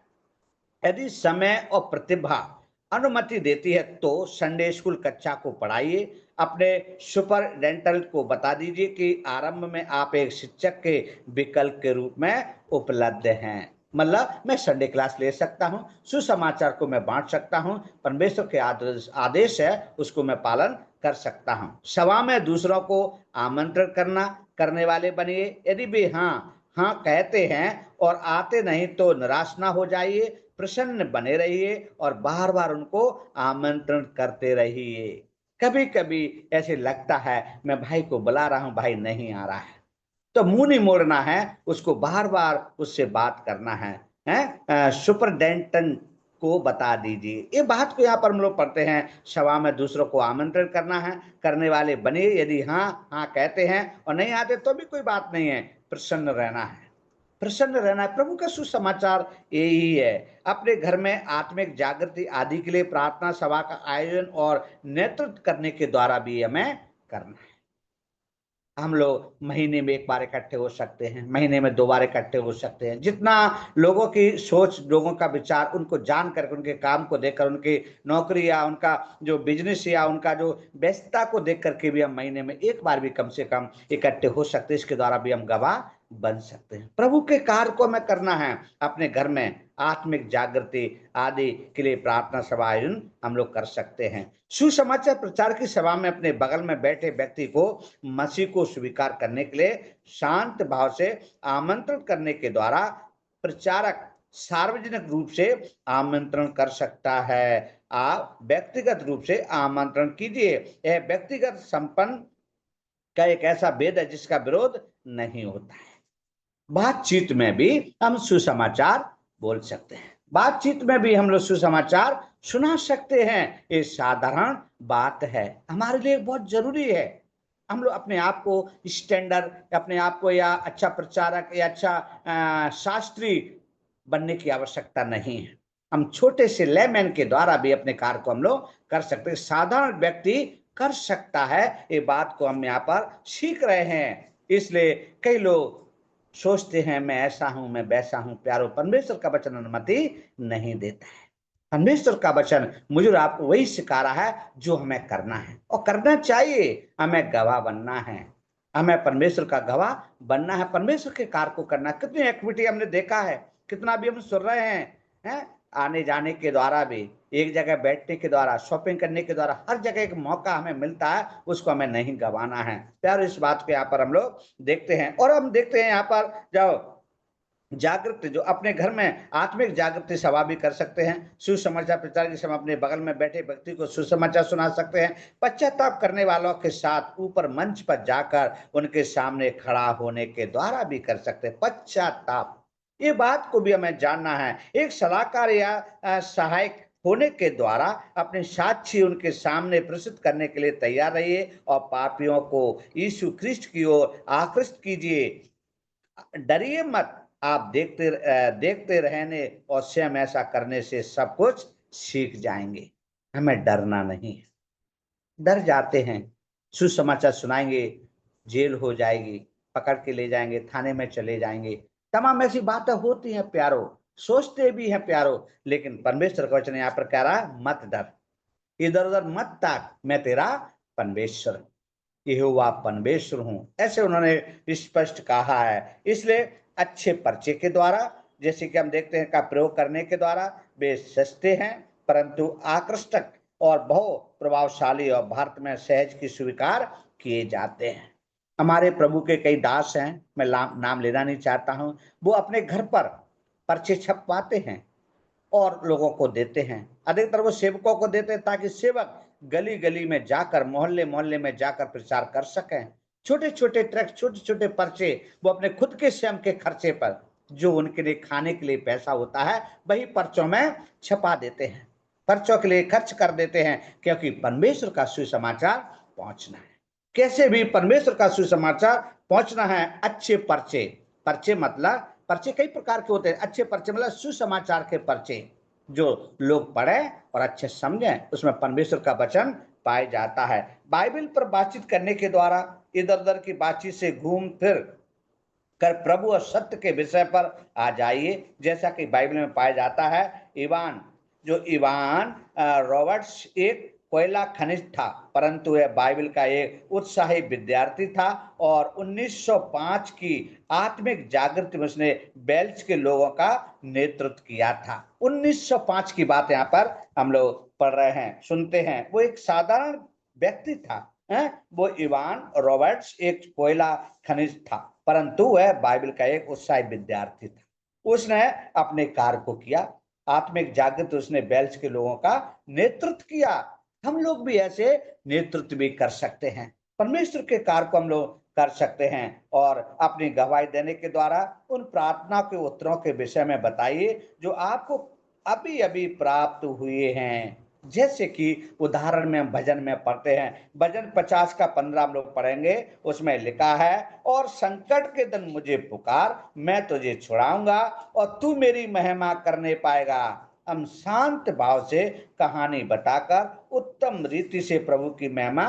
यदि समय और प्रतिभा अनुमति देती है तो संडे स्कूल कक्षा को पढ़ाइए। अपने सुपरडेंटल को बता दीजिए कि आरंभ में आप एक शिक्षक के विकल्प के रूप में उपलब्ध हैं। मतलब मैं संडे क्लास ले सकता हूं, सुसमाचार को मैं बांट सकता हूं, परमेश्वर के आदेश है उसको मैं पालन कर सकता हूं। सभा में दूसरों को आमंत्रण करने वाले बनिए। यदि भी हाँ हाँ कहते हैं और आते नहीं तो निराश ना हो जाइए, प्रसन्न बने रहिए और बार बार उनको आमंत्रण करते रहिए। कभी कभी ऐसे लगता है मैं भाई को बुला रहा हूं, भाई नहीं आ रहा है, तो मुंह नहीं मोड़ना है, उसको बार बार उससे बात करना है। सुपरडेंटेंट को बता दीजिए। ये बात को यहाँ पर हम लोग पढ़ते हैं, सभा में दूसरों को आमंत्रण करने वाले बने। यदि हाँ हाँ कहते हैं और नहीं आते तो भी कोई बात नहीं है, प्रसन्न रहना है, प्रसन्न रहना है। प्रभु का सुसमाचार यही है। अपने घर में आत्मिक जागृति आदि के लिए प्रार्थना सभा का आयोजन और नेतृत्व करने के द्वारा भी हमें करना है। हम लोग महीने में एक बार इकट्ठे हो सकते हैं, महीने में 2 बार इकट्ठे हो सकते हैं। जितना लोगों की सोच, लोगों का विचार, उनको जान करके, उनके काम को देखकर, उनकी नौकरी या उनका जो बिजनेस या उनका जो व्यस्तता को देख करके भी हम महीने में एक बार भी कम से कम इकट्ठे हो सकते हैं। इसके द्वारा भी हम गवाह बन सकते हैं। प्रभु के कार्य को हमें करना है। अपने घर में आत्मिक जागृति आदि के लिए प्रार्थना सभा आयोजन हम लोग कर सकते हैं। सुसमाचार प्रचार की सभा में अपने बगल में बैठे व्यक्ति को मसीह को स्वीकार करने के लिए शांत भाव से आमंत्रण करने के द्वारा प्रचारक सार्वजनिक रूप से आमंत्रण कर सकता है। आप व्यक्तिगत रूप से आमंत्रण कीजिए। यह व्यक्तिगत संपन्न का एक ऐसा भेद है जिसका विरोध नहीं होता है। बातचीत में भी हम सुसमाचार बोल सकते हैं, बातचीत में भी हम लोग सुसमाचार सुना सकते हैं। ये साधारण बात है, हमारे लिए बहुत जरूरी है। हम लोग अपने आप को स्टैंडर्ड, अपने आप को या अच्छा प्रचारक या अच्छा शास्त्री बनने की आवश्यकता नहीं है। हम छोटे से लेमैन के द्वारा भी अपने कार्य को हम लोग कर सकते हैं। साधारण व्यक्ति कर सकता है, ये बात को हम यहाँ पर सीख रहे हैं। इसलिए कई लोग सोचते हैं मैं ऐसा हूं, मैं वैसा हूं। प्यारो, परमेश्वर का वचन अनुमति नहीं देता है। परमेश्वर का वचन मुझे और आपको वही सिखा रहा है जो हमें करना है और करना चाहिए। हमें गवाह बनना है, हमें परमेश्वर का गवाह बनना है, परमेश्वर के कार्य को करना है। कितनी एक्टिविटी हमने देखा है, कितना भी हम सुन रहे हैं आने जाने के द्वारा भी, एक जगह बैठने के द्वारा, शॉपिंग करने के द्वारा, हर जगह एक मौका हमें मिलता है, उसको हमें नहीं गंवाना है। प्यार, इस बात को यहाँ पर हम लोग देखते हैं। और हम देखते हैं यहाँ पर जो जागृति, जो अपने घर में आत्मिक जागृति सभा भी कर सकते हैं। सुसमाचार प्रचार के समय अपने बगल में बैठे व्यक्ति को सुसमाचार सुना सकते हैं। पश्चाताप करने वालों के साथ ऊपर मंच पर जाकर उनके सामने खड़ा होने के द्वारा भी कर सकते हैं। पश्चाताप, ये बात को भी हमें जानना है। एक सलाहकार या सहायक होने के द्वारा अपने साक्षी उनके सामने प्रस्तुत करने के लिए तैयार रहिए और पापियों को यीशु ख्रिस्ट की ओर आकृष्ट कीजिए। डरिए मत, आप देखते रहने और स्वयं ऐसा करने से सब कुछ सीख जाएंगे। हमें डरना नहीं है। डर जाते हैं, सुसमाचार सुनाएंगे, जेल हो जाएगी, पकड़ के ले जाएंगे, थाने में चले जाएंगे, तमाम ऐसी बातें होती हैं प्यारो, सोचते भी हैं प्यारो। लेकिन परमेश्वर का वचन यहाँ पर कह रहा है मत डर, इधर उधर मत ताक, मैं तेरा परमेश्वर यहोवा परमेश्वर हूं, ऐसे उन्होंने स्पष्ट कहा है। इसलिए अच्छे पर्चे के द्वारा, जैसे कि हम देखते हैं, का प्रयोग करने के द्वारा वे सस्ते हैं परंतु आकर्षक और बहुत प्रभावशाली और भारत में सहज की स्वीकार किए जाते हैं। हमारे प्रभु के कई दास हैं, मैं नाम लेना नहीं चाहता हूं, वो अपने घर पर पर्चे छपवाते हैं और लोगों को देते हैं। अधिकतर वो सेवकों को देते हैं ताकि सेवक गली गली में जाकर, मोहल्ले मोहल्ले में जाकर प्रचार कर सकें। छोटे छोटे ट्रक, छोटे छोटे पर्चे वो अपने खुद के स्वयं के खर्चे पर, जो उनके लिए खाने के लिए पैसा होता है, वही पर्चों में छपा देते हैं, पर्चों के लिए खर्च कर देते हैं, क्योंकि परमेश्वर का सुसमाचार पहुंचना है। कैसे भी परमेश्वर का सुसमाचार पहुंचना है। अच्छे पर्चे, पर्चे मतलब पर्चे कई प्रकार के होते हैं। अच्छे पर्चे मतलब सुसमाचार के पर्चे जो लोग पढ़े और अच्छे समझे, उसमें परमेश्वर का वचन पाया जाता है। बाइबल पर बातचीत करने के द्वारा इधर उधर की बातचीत से घूम फिर कर प्रभु और सत्य के विषय पर आ जाइए। जैसा कि बाइबल में पाया जाता है, इवान रॉबर्ट्स एक कोयला खनिज था, परंतु वह बाइबल का एक उत्साही विद्यार्थी था और 1905 की आत्मिक जागृति में उसने बेल्च के लोगों का नेतृत्व किया था। 1905 की बात यहाँ पर हम लोग पढ़ रहे हैं, सुनते हैं। वो एक साधारण व्यक्ति था, वो इवान रॉबर्ट्स एक कोयला खनिज था, परंतु वह बाइबल का एक उत्साही विद्यार्थी था। उसने अपने कार्य को किया, आत्मिक जागृति उसने बेल्च के लोगों का नेतृत्व किया। हम लोग भी ऐसे नेतृत्व भी कर सकते हैं, परमेश्वर के कार्य को हम लोग कर सकते हैं। और अपनी गवाही देने के द्वारा उन प्रार्थना के उत्तरों के विषय में बताइए जो आपको अभी अभी प्राप्त हुए हैं। जैसे कि उदाहरण में हम भजन में पढ़ते हैं, भजन 50 का 15 हम लोग पढ़ेंगे। उसमें लिखा है, और संकट के दिन मुझे पुकार, मैं तुझे छुड़ाऊंगा और तू मेरी महिमा करने पाएगा। हम शांत भाव से कहानी बताकर उत्तम रीति से प्रभु की महिमा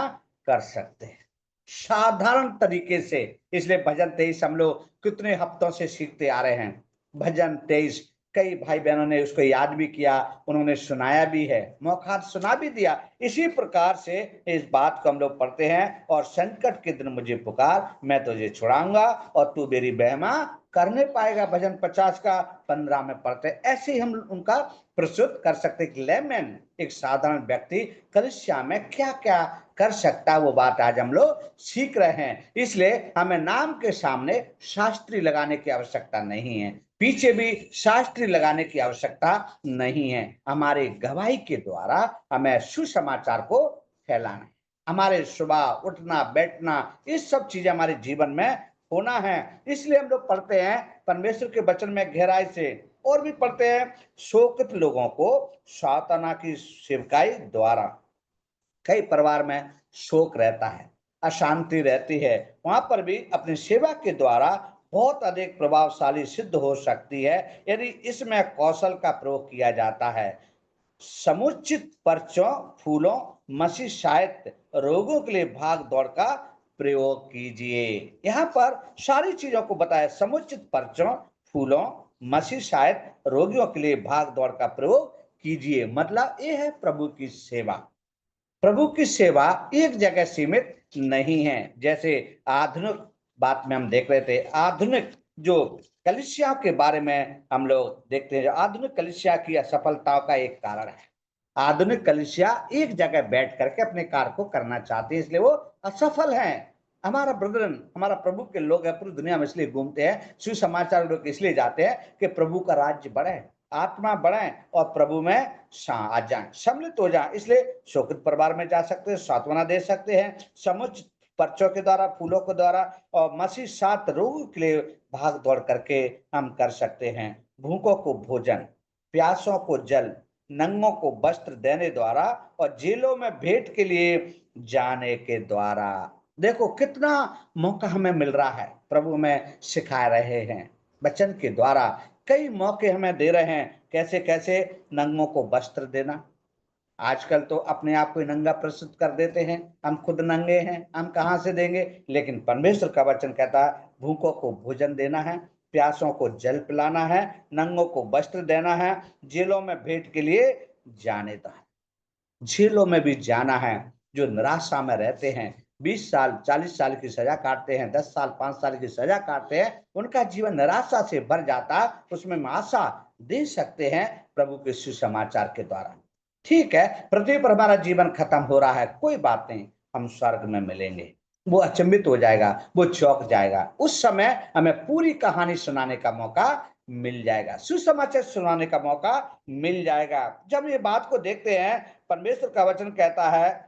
कर सकते हैं, साधारण तरीके से। इसलिए भजन 23 हम लोग कितने हफ्तों से सीखते आ रहे हैं। भजन 23 कई भाई बहनों ने उसको याद भी किया, उन्होंने सुनाया भी है, मौका सुना भी दिया। इसी प्रकार से इस बात को हम लोग पढ़ते हैं, और संकट के दिन मुझे पुकार, मैं तुझे छुड़ाऊंगा और तू मेरी महिमा करने पाएगा। भजन 50 का 15 में पढ़ते हैं। ऐसे ही हम उनका प्रस्तुत कर सकते हैं कि लेमन एक साधारण व्यक्ति कलीसिया में क्या क्या कर सकता है, वो बात आज हम लोग सीख रहे हैं। इसलिए हमें नाम के सामने शास्त्री लगाने की आवश्यकता नहीं है, पीछे भी शास्त्री लगाने की आवश्यकता नहीं है। हमारे गवाही के द्वारा हमें सुसमाचार को फैलाना है। हमारे सुबह उठना बैठना इस सब चीजें हमारे जीवन में होना है। इसलिए हम लोग पढ़ते हैं परमेश्वर के वचन में गहराई से, और भी पढ़ते हैं, शोकित लोगों को साताना की सेवकाई द्वारा। कई परिवार में शोक रहता है, अशांति रहती है, वहां पर भी अपनी सेवा के द्वारा बहुत अधिक प्रभावशाली सिद्ध हो सकती है यदि इसमें कौशल का प्रयोग किया जाता है। समुचित पर्चों, फूलों, मसीह साहित्य, रोगों के लिए भाग दौड़ का प्रयोग कीजिए। यहाँ पर सारी चीजों को बताया, समुचित पर्चों, फूलों, मसीह साहित्य, रोगियों के लिए भाग दौड़ का प्रयोग कीजिए। मतलब ये है प्रभु की सेवा। प्रभु की सेवा एक जगह सीमित नहीं है। जैसे आधुनिक बात में हम देख रहे थे, आधुनिक जो कलीसिया के बारे में हम लोग देखते हैं, आधुनिक कलीसिया की असफलताओं का एक कारण है, आधुनिक कलीसिया एक जगह बैठ करके अपने कार्य को करना चाहते हैं, इसलिए वो असफल हैं। हमारा ब्रदरन, हमारा प्रभु के लोग हैं, पूरी दुनिया में इसलिए घूमते हैं, सुसमाचार लोग इसलिए जाते हैं कि प्रभु का राज्य बढ़े, आत्मा बढ़े और प्रभु में आ जाए, सम्मिलित हो जाए। इसलिए शोकित परिवार में जा सकते हैं, सांत्वना दे सकते हैं, समुच पर्चों के द्वारा, फूलों के द्वारा, और मसीह सात रोगों के लिए भाग दौड़ करके हम कर सकते हैं। भूखों को भोजन, प्यासों को जल, नंगों को वस्त्र देने द्वारा, और जेलों में भेंट के लिए जाने के द्वारा। देखो कितना मौका हमें मिल रहा है, प्रभु हमें सिखा रहे हैं वचन के द्वारा, कई मौके हमें दे रहे हैं। कैसे कैसे? नंगों को वस्त्र देना। आजकल तो अपने आप को नंगा प्रस्तुत कर देते हैं, हम खुद नंगे हैं, हम कहाँ से देंगे? लेकिन परमेश्वर का वचन कहता है भूखों को भोजन देना है, प्यासों को जल पिलाना है, नंगों को वस्त्र देना है, जेलों में भेंट के लिए जाने देना है। जेलों में भी जाना है। जो निराशा में रहते हैं, 20 साल 40 साल की सजा काटते हैं, 10 साल 5 साल की सजा काटते हैं, उनका जीवन निराशा से भर जाता, उसमें हम आशा दे सकते हैं प्रभु के सुसमाचार के द्वारा। ठीक है, पृथ्वी पर हमारा जीवन खत्म हो रहा है, कोई बात नहीं, हम स्वर्ग में मिलेंगे। वो अचंभित हो जाएगा, वो चौंक जाएगा, उस समय हमें पूरी कहानी सुनाने का मौका मिल जाएगा, सुसमाचार सुनाने का मौका मिल जाएगा। जब ये बात को देखते हैं, परमेश्वर का वचन कहता है,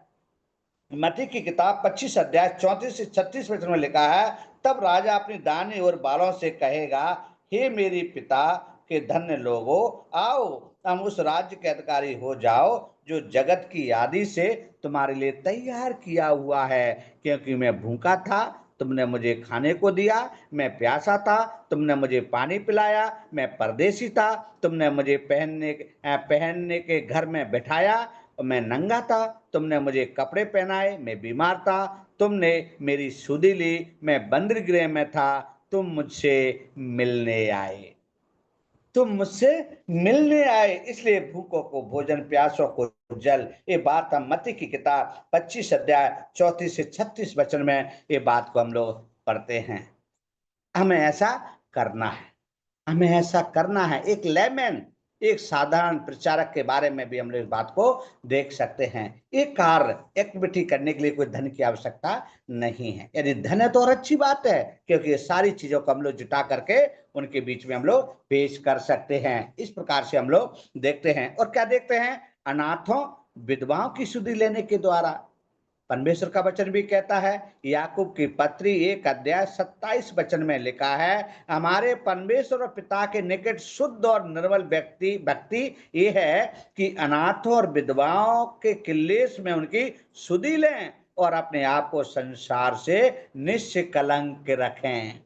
मत्ती की किताब 25 अध्याय 34 से 36 वचन में लिखा है, तब राजा अपनी दानी और बालों से कहेगा, हे मेरी पिता के धन्य लोगों, आओ हम उस राज्य के अधिकारी हो जाओ जो जगत की आदि से तुम्हारे लिए तैयार किया हुआ है। क्योंकि मैं भूखा था, तुमने मुझे खाने को दिया, मैं प्यासा था, तुमने मुझे पानी पिलाया, मैं परदेसी था, तुमने मुझे पहनने के घर में बैठाया, मैं नंगा था, तुमने मुझे कपड़े पहनाए, मैं बीमार था, तुमने मेरी सुधि ली, मैं बंदी गृह में था, तुम मुझसे मिलने आए। तुम मुझसे मिलने आए, इसलिए भूखों को भोजन, प्यासों को जल। ये बात हम मत्ती की किताब 25 अध्याय 34 से 36 वचन में ये बात को हम लोग पढ़ते हैं। हमें ऐसा करना है, हमें ऐसा करना है। एक लेमन, एक साधारण प्रचारक के बारे में भी हम लोग इस बात को देख सकते हैं। एक कार्य एक्टिविटी करने के लिए कोई धन की आवश्यकता नहीं है। यदि धन है तो और अच्छी बात है, क्योंकि ये सारी चीजों को हम लोग जुटा करके उनके बीच में हम लोग पेश कर सकते हैं। इस प्रकार से हम लोग देखते हैं। और क्या देखते हैं? अनाथों, विधवाओं की सुधि लेने के द्वारा परमेश्वर का वचन भी कहता है, याकूब की पत्री 1 अध्याय 27 वचन में लिखा है, हमारे परमेश्वर और पिता के निकट शुद्ध और निर्मल भक्ति ये है कि अनाथों और विधवाओं के क्लेश में उनकी सुधि लें और अपने आप को संसार से निष्कलंक रखें।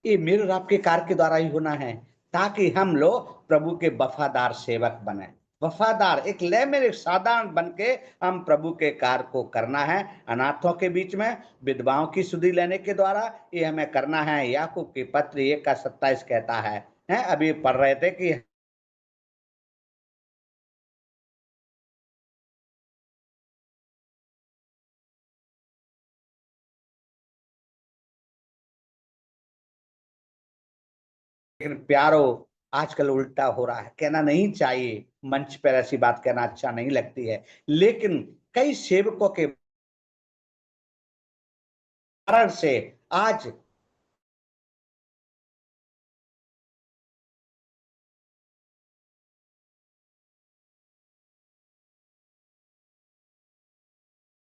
ये मेरे और आपके कार्य के द्वारा ही होना है, ताकि हम लोग प्रभु के वफादार सेवक बने। वफादार एक लेमन, एक साधारण बन के हम प्रभु के कार्य को करना है। अनाथों के बीच में विधवाओं की सुधि लेने के द्वारा ये हमें करना है। याकूब की पत्र 1:27 कहता है अभी पढ़ रहे थे कि लेकिन प्यारो आजकल उल्टा हो रहा है। कहना नहीं चाहिए, मंच पर ऐसी बात कहना अच्छा नहीं लगती है, लेकिन कई सेवकों के कारण से आज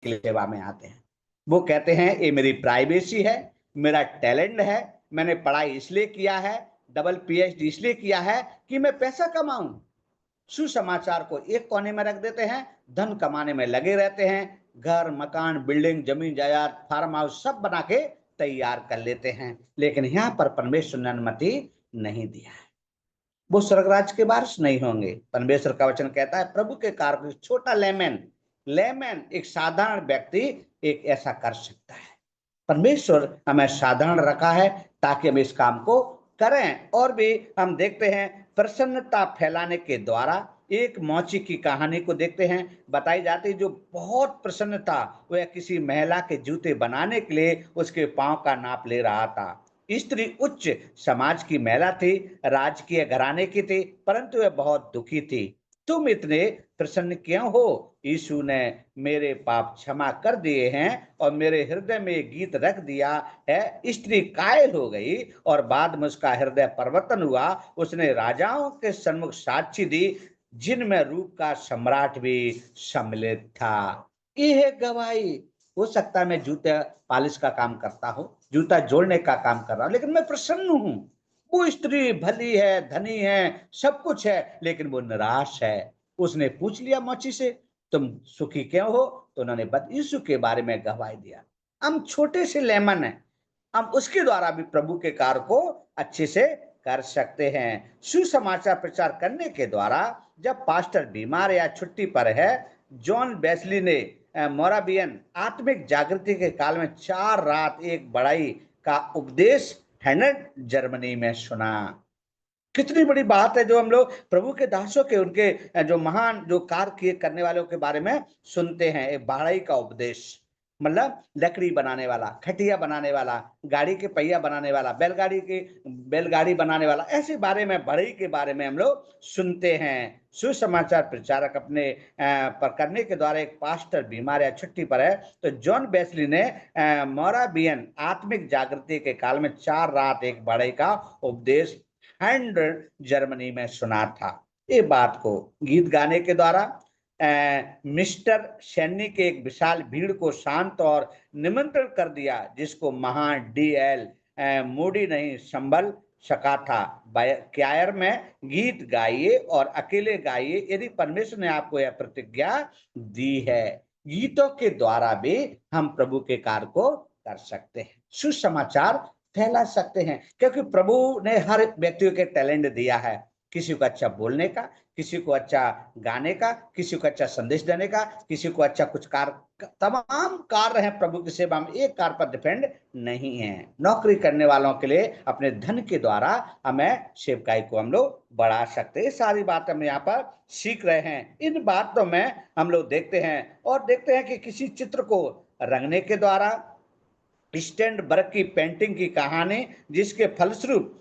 सेवा में आते हैं। वो कहते हैं ये मेरी प्राइवेसी है, मेरा टैलेंट है, मैंने पढ़ाई इसलिए किया है, डबल पीएचडी इसलिए किया है कि मैं पैसा कमाऊं। सुसमाचार को एक कोने में रख देते हैं, धन कमाने में लगे रहते हैं, घर, मकान, बिल्डिंग, जमीन जायदाद, फार्म हाउस सब बना के तैयार कर लेते हैं। लेकिन यहाँ पर परमेश्वर ने अनुमति नहीं दिया है, वो स्वर्गराज के वारिस नहीं होंगे। परमेश्वर का वचन कहता है प्रभु के कार्य, छोटा लेमन, एक साधारण व्यक्ति एक ऐसा कर सकता है। परमेश्वर हमें साधारण रखा है ताकि हम इस काम को करें। और भी हम देखते हैं प्रसन्नता फैलाने के द्वारा। एक मौची की कहानी को देखते हैं, बताई जाती है जो बहुत प्रसन्न था, वह किसी महिला के जूते बनाने के लिए उसके पांव का नाप ले रहा था। स्त्री उच्च समाज की महिला थी, राजकीय घराने की थी, परंतु वह बहुत दुखी थी। तुम इतने प्रसन्न क्यों हो? यीशु ने मेरे पाप क्षमा कर दिए हैं और मेरे हृदय में गीत रख दिया है। स्त्री कायल हो गई और बाद में उसका हृदय परिवर्तन हुआ। उसने राजाओं के सन्मुख साक्षी दी, जिनमें रूप का सम्राट भी सम्मिलित था। ये है गवाही। हो सकता है मैं जूते पालिश का काम करता हूँ, जूता जोड़ने का काम कर रहा हूँ, लेकिन मैं प्रसन्न हूँ। वो स्त्री भली है, धनी है, सब कुछ है, लेकिन वो निराश है। उसने पूछ लिया मौची से, तुम सुखी क्यों हो? तो उन्होंने यीशु के बारे में गवाही दिया। हम छोटे से लेमन हैं, हम उसके द्वारा भी प्रभु के कार्य को अच्छे से कर सकते हैं। सुसमाचार प्रचार करने के द्वारा जब पास्टर बीमार या छुट्टी पर है, जॉन वेस्ली ने मोराबियन आत्मिक जागृति के काल में 4 रात एक बड़ाई का उपदेश हैनट जर्मनी में सुना। कितनी बड़ी बात है जो हम लोग प्रभु के दासों के, उनके जो महान जो कार्य किए करने वालों के बारे में सुनते हैं। एक बढ़ई का उपदेश, मतलब लकड़ी बनाने वाला, खटिया बनाने वाला, गाड़ी के पहिया बनाने वाला, बैलगाड़ी बनाने वाला, ऐसे बारे में, बढ़ई के बारे में हम लोग सुनते हैं। सुसमाचार प्रचारक अपने पर करने के द्वारा एक पास्टर बीमार या छुट्टी पर है, तो जॉन वेस्ली ने मोराबियन आत्मिक जागृति के काल में 4 रात एक बढ़ई का उपदेश हैंड जर्मनी में सुना था। ये बात को गीत गाने के द्वारा मिस्टर सैनी के एक विशाल भीड़ को शांत और निमंत्रण कर दिया, जिसको महान DL मूडी नहीं संभल सका था। क्यायर में गीत गाइए और अकेले गाइए यदि परमेश्वर ने आपको यह प्रतिज्ञा दी है। गीतों के द्वारा भी हम प्रभु के कार्य को कर सकते हैं, सुसमाचार फैला सकते हैं, क्योंकि प्रभु ने हर व्यक्ति को टैलेंट दिया है। किसी को अच्छा बोलने का, किसी को अच्छा गाने का, किसी को अच्छा संदेश देने का, किसी को अच्छा कुछ कार्य, तमाम कार्य हैं प्रभु की सेवा में, एक कार्य पर डिपेंड नहीं है। नौकरी करने वालों के लिए अपने धन के द्वारा हमें सेवकाई को हम लोग बढ़ा सकते हैं। ये सारी बातें हम यहाँ पर सीख रहे हैं। इन बातों में हम लोग देखते हैं और देखते हैं कि किसी चित्र को रंगने के द्वारा, स्टेनबर्ग की पेंटिंग की कहानी जिसके फलस्वरूप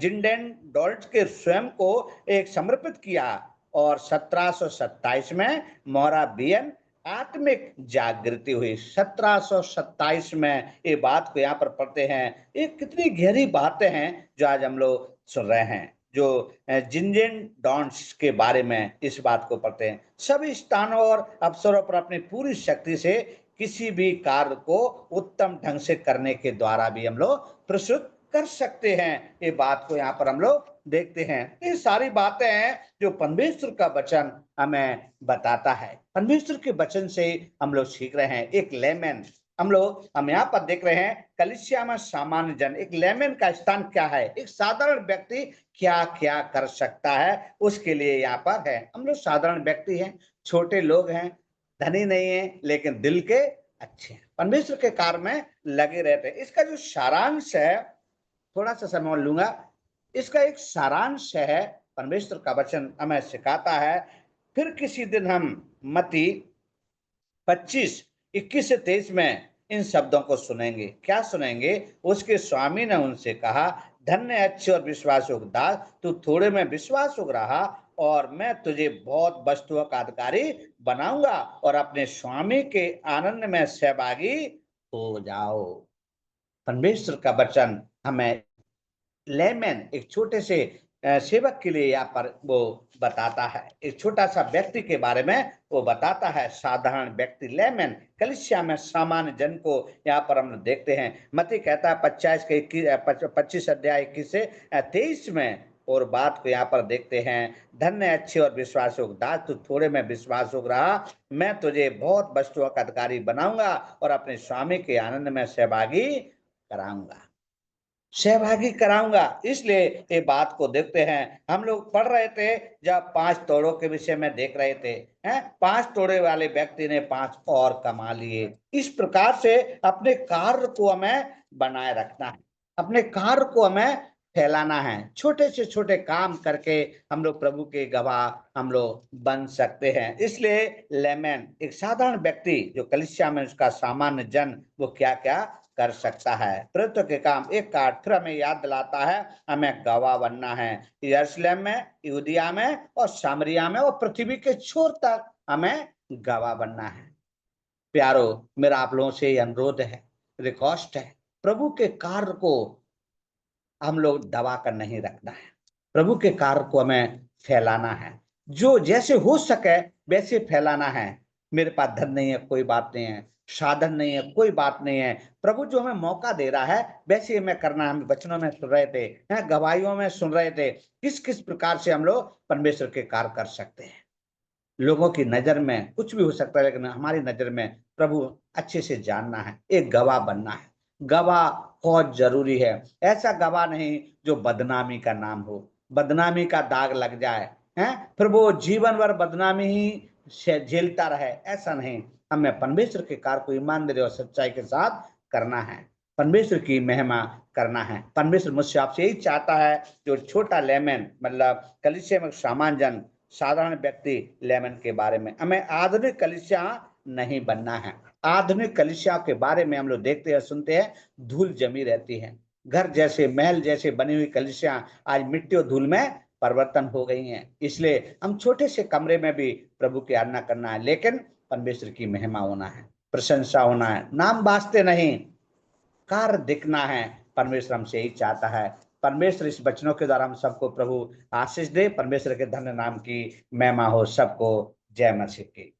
जिंडेन डॉल्ट के स्वयं को एक समर्पित किया और 1727 में मोराबियन आत्मिक जागृति हुई। 1727 में ये बात को यहाँ पर पढ़ते हैं। ये कितनी गहरी बातें हैं जो आज हम लोग सुन रहे हैं, जो जिंजेन डॉन्स के बारे में इस बात को पढ़ते हैं। सभी स्थानों और अवसरों पर अपनी पूरी शक्ति से किसी भी कार्य को उत्तम ढंग से करने के द्वारा भी हम लोग प्रस्तुत कर सकते हैं। ये बात को यहाँ पर हम लोग देखते हैं। ये सारी बातें हैं जो परमेश्वर का वचन हमें बताता है। परमेश्वर के वचन से हम लोग सीख रहे हैं। एक लेमन हम यहाँ पर देख रहे हैं, कलीसिया में सामान्य जन, एक लेमन का स्थान क्या है, एक साधारण व्यक्ति क्या क्या कर सकता है, उसके लिए यहाँ पर है। हम लोग साधारण व्यक्ति हैं, छोटे लोग हैं, धनी नहीं है, लेकिन दिल के अच्छे हैं, परमेश्वर के कार्य में लगे रहते हैं। इसका जो सारांश है, थोड़ा सा समय लूंगा, इसका एक सारांश है, परमेश्वर का वचन हमें सिखाता है। फिर किसी दिन हम मत्ती 25, 21 से 23 में इन शब्दों को सुनेंगे। क्या सुनेंगे? उसके स्वामी ने उनसे कहा, धन्य अच्छे और विश्वासयोग्य दास, तू थोड़े में विश्वासयोग्य रहा और मैं तुझे बहुत वस्तुओं का अधिकारी बनाऊंगा और अपने स्वामी के आनंद में सहभागी हो जाओ। परमेश्वर का वचन हमें लेमन, एक छोटे से सेवक के लिए यहाँ पर वो बताता है, एक छोटा सा व्यक्ति के बारे में वो बताता है, साधारण व्यक्ति लेमन, कलीसिया में सामान्य जन को यहाँ पर हम देखते हैं। मत्ती कहता है 25 अध्याय 21 से 23 में, और बात को यहाँ पर देखते हैं, धन्य अच्छे और विश्वासयोग्य दास, तू थोड़े में विश्वासयोग्य रहा, मैं तुझे बहुत वस्तुओं का अधिकारी बनाऊंगा और अपने स्वामी के आनंद में सहभागी कराऊंगा, सहभागी कराऊंगा। इसलिए ये बात को देखते हैं। हम लोग पढ़ रहे थे जब 5 तोड़ों के विषय में देख रहे थे, हैं 5 तोड़े वाले व्यक्ति ने 5 और कमा लिए। इस प्रकार से अपने कार्य को हमें बनाए रखना है, अपने कार्य को हमें फैलाना है। छोटे से छोटे काम करके हम लोग प्रभु के गवाह हम लोग बन सकते हैं। इसलिए लेमन, एक साधारण व्यक्ति जो कलीसिया में उसका सामान्य जन, वो क्या क्या कर सकता है। प्रभुत्व के काम एक कार्ड फिर हमें याद दिलाता है, हमें गवाह बनना है यरूशलेम में, यहूदिया में और सामरिया में और पृथ्वी के छोर तक हमें गवाह बनना है। प्यारो, मेरा आप लोगों से अनुरोध है, रिक्वेस्ट है, प्रभु के कार्य को हम लोग दबा कर नहीं रखना है, प्रभु के कार्य को हमें फैलाना है, जो जैसे हो सके वैसे फैलाना है। मेरे पास धन नहीं है, कोई बात नहीं है, साधन नहीं है, कोई बात नहीं है, प्रभु जो हमें मौका दे रहा है वैसे हमें करना है। हम वचनों में सुन रहे थे, गवाहियों में सुन रहे थे, किस किस प्रकार से हम लोग परमेश्वर के कार्य कर सकते हैं। लोगों की नजर में कुछ भी हो सकता है, लेकिन हमारी नजर में प्रभु अच्छे से जानना है, एक गवाह बनना है। गवाह बहुत जरूरी है। ऐसा गवाह नहीं जो बदनामी का नाम हो, बदनामी का दाग लग जाए, हैं फिर वो जीवन भर बदनामी ही झेलता रहे, ऐसा नहीं। हमें परमेश्वर के कार्य को ईमानदारी और सच्चाई के साथ करना है, परमेश्वर की महिमा करना है। परमेश्वर मुझसे आपसे यही चाहता है, जो छोटा लेमन, मतलब कलीसिया में सामान्य जन, साधारण व्यक्ति लेमन के बारे में, हमें आधुनिक कलीसिया नहीं बनना है। आधुनिक कलीसिया के बारे में हम लोग देखते हैं, सुनते हैं, धूल जमी रहती है। घर जैसे, महल जैसे बनी हुई कलीसिया आज मिट्टी और धूल में परिवर्तन हो गई हैं। इसलिए हम छोटे से कमरे में भी प्रभु की आराधना करना है, लेकिन परमेश्वर की महिमा होना है, प्रशंसा होना है, नाम वास्ते नहीं, कार्य दिखना है। परमेश्वर हमसे यही चाहता है। परमेश्वर इस वचनों के द्वारा हम सबको प्रभु आशीष दे। परमेश्वर के धन्य नाम की महिमा हो। सबको जय मसीह की।